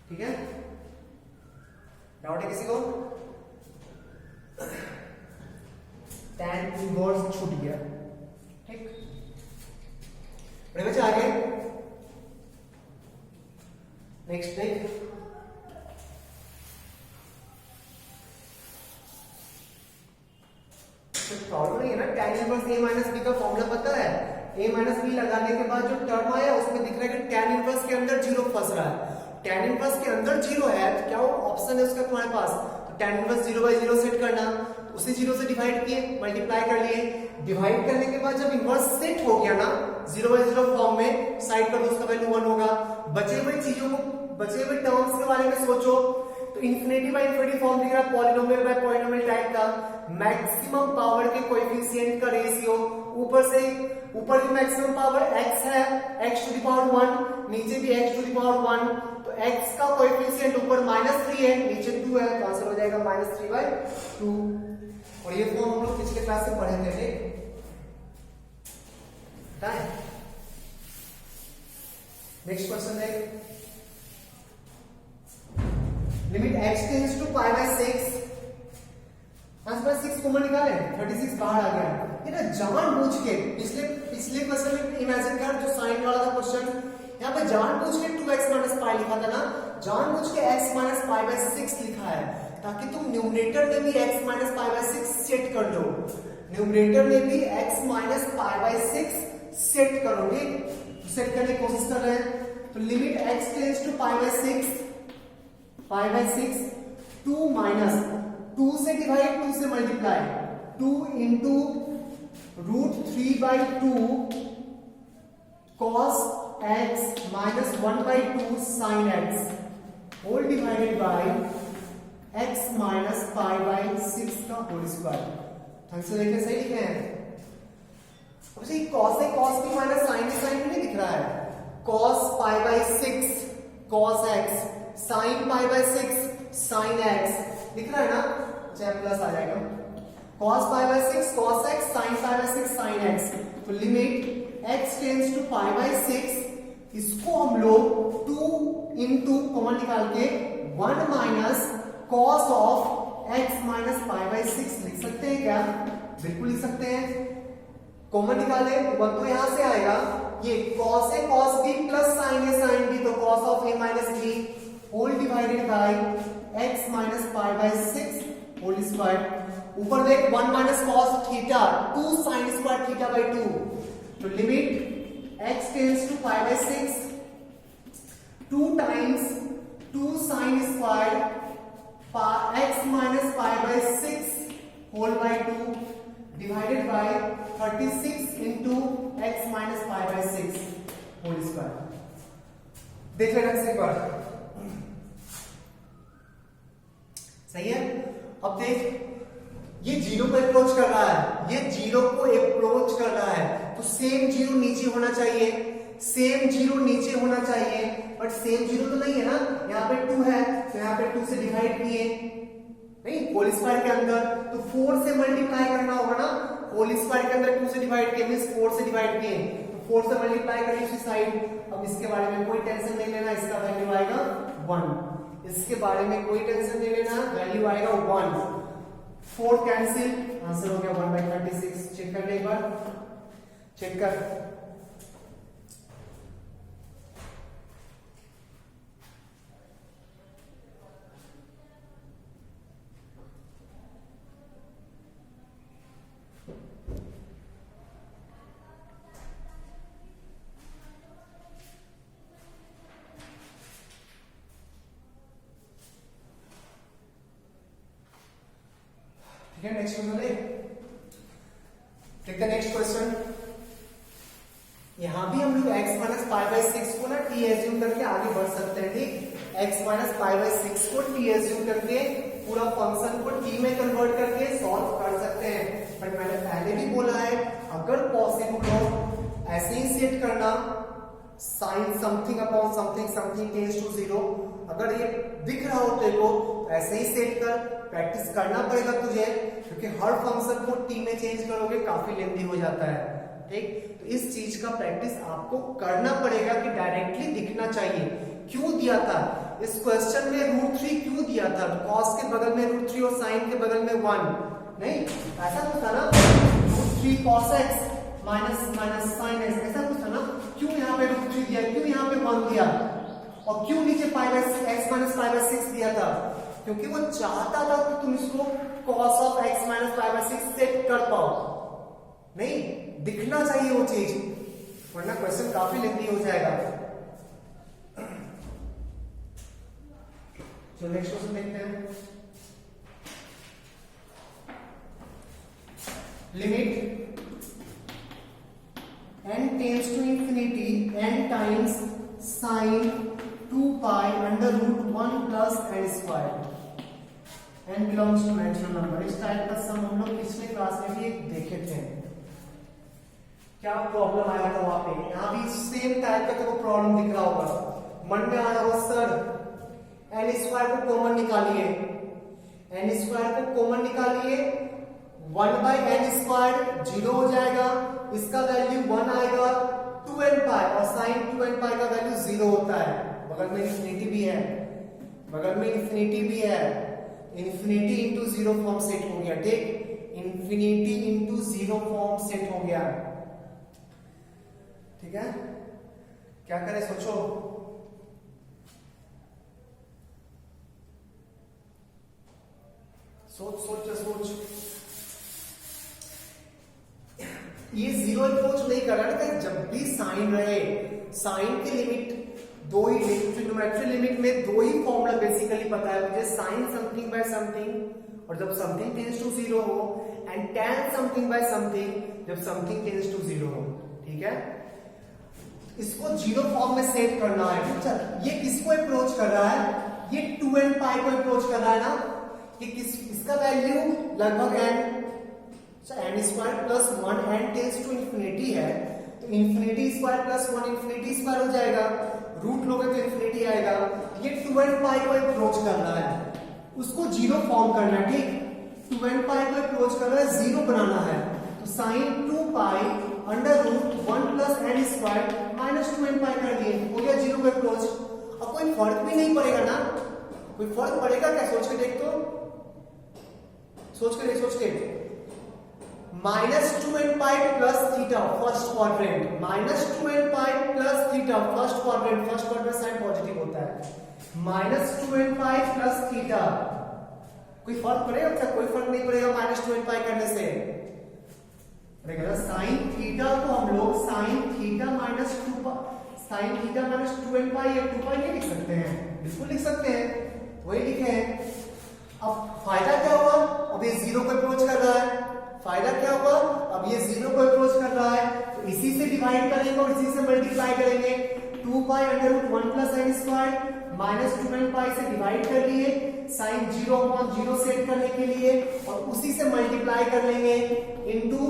ठीक है, डाउट है किसी को? tan इनवर्स छूट गया। ठीक, बच्चे आगे नेक्स्ट देख, प्रॉब्लम नहीं है ना, tan inverse a minus b का फॉर्मूला पता है, a माइनस b लगाने के बाद जो टर्म आया उसमें दिख रहा है कि tan इनवर्स के अंदर 0 फंस रहा है। tan इनवर्स के अंदर 0 है तो क्या ऑप्शन है उसका तुम्हारे पास? तो tan इनवर्स 0/0 सेट करना, तो उसी 0 से डिवाइड किए, मल्टीप्लाई कर लिए। डिवाइड करने के बाद जब इनवर्स सेट हो गया ना 0/0 फॉर्म में, साइड कर दो, उसका वैल्यू 1 होगा। बचे हुए चीजों को, बचे हुए टर्म्स के बारे में सोचो, तो इंफिनिटी बाय इंफिनिटी फॉर्म दिख रहा है पॉलिनोमियल बाय पॉलिनोमियल टाइप का। मैक्सिमम पावर के कोएफिशिएंट का रेशियो, ऊपर भी मैक्सिमम पावर x है, x⁴1, नीचे भी x⁴1, तो x का कोएफिशिएंट ऊपर -3 है, नीचे 2 है, तो आंसर हो जाएगा -3/2। और ये फॉर्म हम लोग पिछले क्लास में पढ़े थे। नेक्स्ट क्वेश्चन देख, limit x tends to π/6, 6 common निकाले, 36 बाहर आ गया। ये ना जानबूझ के पिछले क्वेश्चन में इमेजिन कर, जो साइन वाला था क्वेश्चन, यहाँ पे जानबूझ के 2x माइनस पाई लिखा था ना, जानबूझ के x माइनस पाई बाय 6 लिखा है ताकि तुम न्यूमरेटर में भी x minus pi by 6 set कर लो, न्यूमरेटर में भी x minus pi by 6 set करोगे। तो सेट करने की कोशिश कर रहे हैं, तो limit x tends to pi by 6 2 minus 2 से डिवाइड 2 से multiply 2 into root 3 by 2 cos x minus 1 by 2 sine x whole divided by x minus pi by 6 का होल स्क्वायर। ढंग से देखिए, सही लिखे हैं। अब ये cos है, cos की माइनस साइन है, साइन नहीं दिख रहा है, cos pi by 6 cos x sine pi by 6 sine x दिख रहा है ना, चाहे प्लस आ जाएगा, cos pi by 6 cos x sine pi by 6 sine x। तो limit x tends to pi by 6, इसको हम लोग 2 इंटू कॉमन निकाल के 1 minus cos of x minus pi by 6 लिख सकते हैं क्या? बिल्कुल लिख सकते हैं। कॉमन निकाले 1 तो यहां से आएगा, ये cos है cos b प्लस sin है sin b, तो cos of a minus b whole divided by x minus pi by 6 whole square. ऊपर देख 1 minus cos theta 2 sin square theta by 2। तो limit x tends to pi by 6 2 times 2 sin square x minus pi by 6 whole by 2 divided by 36 into x minus pi by 6 whole square. देख लेना एक बार, सही है। अब देख ये zero को अप्रोच कर रहा है, ये जीरो को अप्रोच कर रहा है, तो सेम जीरो नीचे होना चाहिए, सेम जीरो नीचे होना चाहिए, बट सेम जीरो तो नहीं है ना, यहाँ पे 2 है तो यहाँ पे 2 से डिवाइड किए नहीं होल स्क्वायर के अंदर, तो 4 से मल्टीप्लाई करना होगा ना, होल स्क्वायर के अंदर 2 से डिवाइड किए मींस 4 से डिवाइड किए, तो 4 से मल्टीप्लाई करिए उसी साइड। अब इसके बारे में कोई टेंशन नहीं लेना, इसका वैल्यू आएगा 1, इसके बारे में कोई टेंशन नहीं लेना, वैल्यू आएगा 1। 4 कैंसिल, आंसर हो गया 1/36। चेक कर ले एक बार, चेक कर। ठीक है, नेक्स्ट क्वेश्चन ले, टेक द नेक्स्ट क्वेश्चन। यहां भी हम लोग x माइनस पाई बाई 6 को ना t एज्यूम करके आगे बढ़ सकते हैं, ठीक। x माइनस पाई बाई 6 को t एज्यूम करके पूरा फंक्शन को t में कन्वर्ट करके सॉल्व कर सकते हैं, बट मैंने पहले भी बोला है अगर पॉसिबल हो ऐसे ही सेट करना, sine something upon something something tends to 0, अगर ये दिख रहा हो तेरे को तो ऐसे ही सेट कर, प्रैक्टिस करना पड़ेगा तुझे, क्योंकि हर फंक्शन को टी में चेंज करोगे काफी लेंथी हो जाता है, ठीक। तो इस चीज का प्रैक्टिस आपको करना पड़ेगा कि डायरेक्टली दिखना चाहिए। क्यों दिया था इस क्वेश्चन में √3 क्यों दिया था? cos के बगल में √3 और sin के बगल में 1 नहीं, ऐसा कुछ था ना, √3 cos x minus minus sin x, ऐसा कुछ था ना। क्यों यहाँ पे √3 दिया, क्यों यहाँ पे 1 दिया, और क्यों नीचे पाई by x minus pi by 6 दिया था? क्योंकि वो चाहता था कि तुम इसको cos of x minus pi by 6 set कर पाओ, नहीं दिखना चाहिए वो चीज, वरना क्वेश्चन काफी लेंथी हो जाएगा। चलो नेक्स्ट क्वेश्चन देखते हैं। Limit n tends to infinity n times sine 2 pi under root 1 plus n square, n belongs to natural number. इस टाइप का सम हम लोग पिछले क्लास में भी देखे थे। क्या प्रॉब्लम आया था वहां पे, यहाँ भी सेम टाइप का तो प्रॉब्लम दिख रहा होगा, मन में आया होगा सर n स्क्वायर को कॉमन निकालिए, n स्क्वायर को कॉमन निकालिए, 1/n स्क्वायर 0 हो जाएगा, इसका वैल्यू 1 आएगा, 2n पाई, और साइन 2n पाई का वैल्यू 0 होता है, बगल में इंफिनिटी भी है, बगल में इंफिनिटी भी है, इंफिनिटी इंटू 0 फॉर्म सेट हो गया, ठीक, इंफिनिटी इंटू 0 फॉर्म सेट हो गया, ठीक है। क्या करें सोचो। सोच सोच सोच। ये जीरो अप्रोच नहीं कर रहा ना, जब भी साइन रहे, साइन की लिमिट दो ही, ट्रिग्नोमेट्री लिमिट में दो ही फॉर्मूला बेसिकली पता है मुझे, साइन समथिंग बाय समथिंग, और जब समथिंग टेंड्स टू जीरो हो, and tan something by something जब समथिंग टेंड्स टू जीरो हो। ठीक है, इसको जीरो फॉर्म में सेट करना है। चल, ये किसको अप्रोच कर रहा है? ये 2n पाई को अप्रोच कर रहा है ना। ये इसका वैल्यू लगभग n square plus 1 n tends to infinity है, तो infinity square plus 1 infinity square हो जाएगा, रूट लोगे तो इंफिनिटी आएगा। ये 2n पाई को अप्रोच कर रहा है, उसको जीरो फॉर्म करना है। ठीक, 2n पाई को अप्रोच कर रहा है, जीरो बनाना है, तो sine 2 pi under root 1 plus n square minus 2n pi कर दिए, हो गया जीरो को अप्रोच। अब कोई फर्क भी नहीं पड़ेगा ना, कोई फर्क पड़ेगा क्या? सोच के देख, तो सोच के minus 2n pi plus theta first quadrant, minus 2n pi plus theta first quadrant sine positive होता है, minus 2n pi plus theta. कोई फर्क पड़ेगा क्या? कोई फर्क नहीं पड़ेगा माइनस 2n पाई करने से। साइन थीटा को हम लोग साइन थीटा माइनस 2n पाई या 2 पाई नहीं लिख सकते हैं? बिल्कुल लिख सकते हैं, वही लिखे हैं। अब फायदा क्या हुआ? अब ये जीरो को अप्रोच कर रहा है, फायदा क्या हुआ? अब ये जीरो को अप्रोच कर रहा है, तो इसी से डिवाइड करेंगे और इसी से मल्टीप्लाई करेंगे। 2 pi under root 1 plus n square minus 2n pi से डिवाइड कर लिए, साइन 0 अपॉन 0 सेट करने के लिए, और उसी से मल्टीप्लाई कर लेंगे into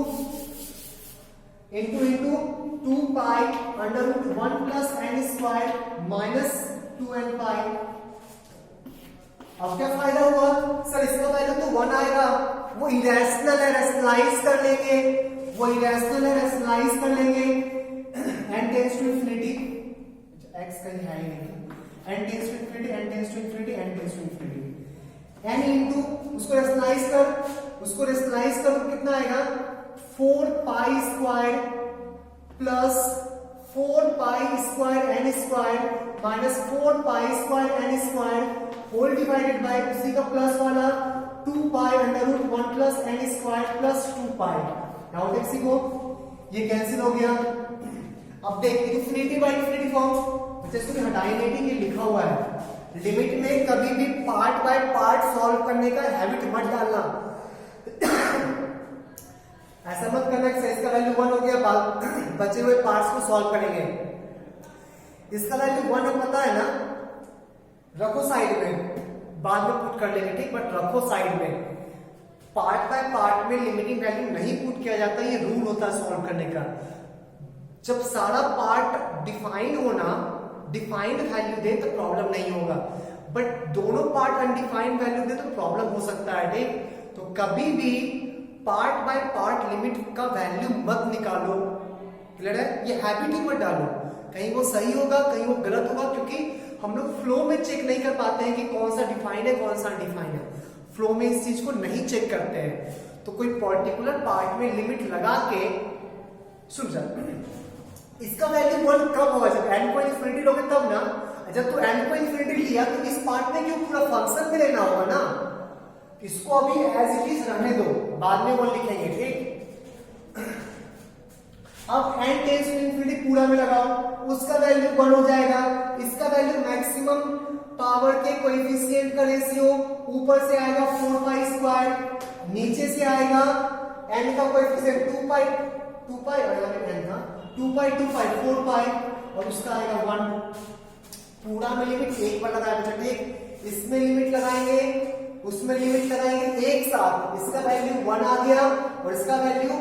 2 pi under root 1 plus n square minus 2n pi. अब क्या फायदा हुआ? सर इसका वैल्यू तो 1 आएगा, वो इरेशनल है, रैशनलाइज कर लेंगे, वो इरेशनल है, रैशनलाइज कर लेंगे। n tends to infinity, x कहीं है ही नहीं, n tends to infinity, n tends to infinity, n tends to infinity, n into उसको रैशनलाइज कर कितना आएगा? 4 pi square plus 4 pi square n square minus 4 pi square n square whole divided by उसी का प्लस वाला 2 pi under root 1 plus n square plus 2 pi. Doubt है किसी को? ये कैंसिल हो गया। अब देख, इंफिनिटी बाय इंफिनिटी फॉर्म, जैसे कि हटाएंगे नहीं, ये लिखा हुआ है। लिमिट में कभी भी पार्ट बाय पार्ट सॉल्व करने का हैबिट मत डालना। ऐसा मत करना कि इसका वैल्यू 1 हो गया, बचे हुए पार्ट्स को सॉल्व करेंगे। इसका वैल्यू 1 है, पता है ना, रखो साइड में, बाद में पुट कर लेंगे, ठीक, बट रखो साइड में। पार्ट बाय पार्ट में लिमिटिंग वैल्यू नहीं पुट किया जाता, ये रूल होता है सॉल्व करने का। जब सारा पार्ट डिफाइंड होना, डिफाइंड वैल्यू दे तो प्रॉब्लम नहीं होगा, बट दोनों पार्ट अनडिफाइंड वैल्यू दे तो प्रॉब्लम हो सकता है। ठीक, तो कभी भी पार्ट बाय पार्ट लिमिट का वैल्यू मत निकालो, क्लियर है? ये हैबिट ही मत डालो, कहीं वो सही होगा कहीं वो गलत होगा, क्योंकि हम लोग फ्लो में चेक नहीं कर पाते हैं कि कौन सा डिफाइंड है कौन सा अनडिफाइंड है। फ्लो में इस चीज को नहीं चेक करते हैं, तो कोई पर्टिकुलर पार्ट में लिमिट लगा के, सुन जा, इसका वैल्यू 1 कब होगा? जब n को इन्फिनिटी लोगे तब ना। जब तू n को इन्फिनिटी लिया तो इस पार्ट में क्यों पूरा फंक्शन में लेना होगा ना, इसको अभी एज इट इज रहने दो, बाद में 1 लिखेंगे। ठीक, अब n टेंड्स टू इंफिनिटी पूरा में लगाओ, उसका वैल्यू 1 हो जाएगा। इसका वैल्यू मैक्सिमम पावर के कोएफिशिएंट का रेशियो, ऊपर से आएगा 4 पाई स्क्वायर, नीचे से आएगा n का कोएफिशिएंट 2 पाई आएगा, 2 पाई 4 पाई, और उसका आएगा 1। पूरा में लिमिट एक बार लगाया बच्चा। ठीक, इसमें लिमिट लगाएंगे, उसमें लिमिट लगाएंगे एक साथ, इसका वैल्यू 1 आ गया, और इसका वैल्यू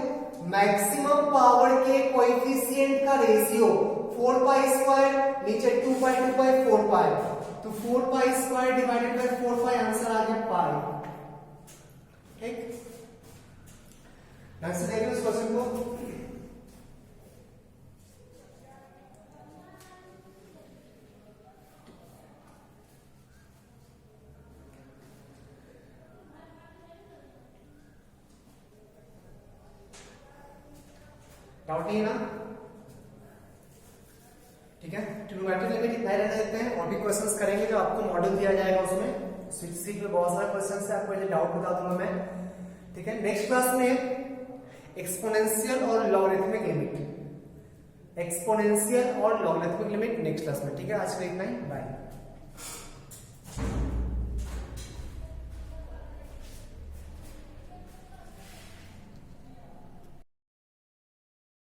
मैक्सिमम पावर के कोएफिशिएंट का रेशियो 4 पाई स्क्वायर, नीचे 2 पाई 4 पाई, तो 4 pi square divided by 4 pi, answer आ गया पाई। ठीक, ढंग से देखिए इस क्वेश्चन को। डाउट नहीं है ना? ठीक है, ट्रिग्नोमेट्रिक लिमिट इतना ही रहने देते हैं, और भी क्वेश्चंस करेंगे जो आपको मॉडल दिया जाएगा उसमें। सीट में बहुत सारे क्वेश्चंस है, आपको ये डाउट बता दूंगा मैं, ठीक है। नेक्स्ट क्लास में एक्सपोनेंशियल और लॉगरिथमिक लिमिट, एक्सपोनेंशियल और लॉगरिथमिक लिमिट नेक्स्ट क्लास में, ठीक है। आज के लिए इतना ही, बाय।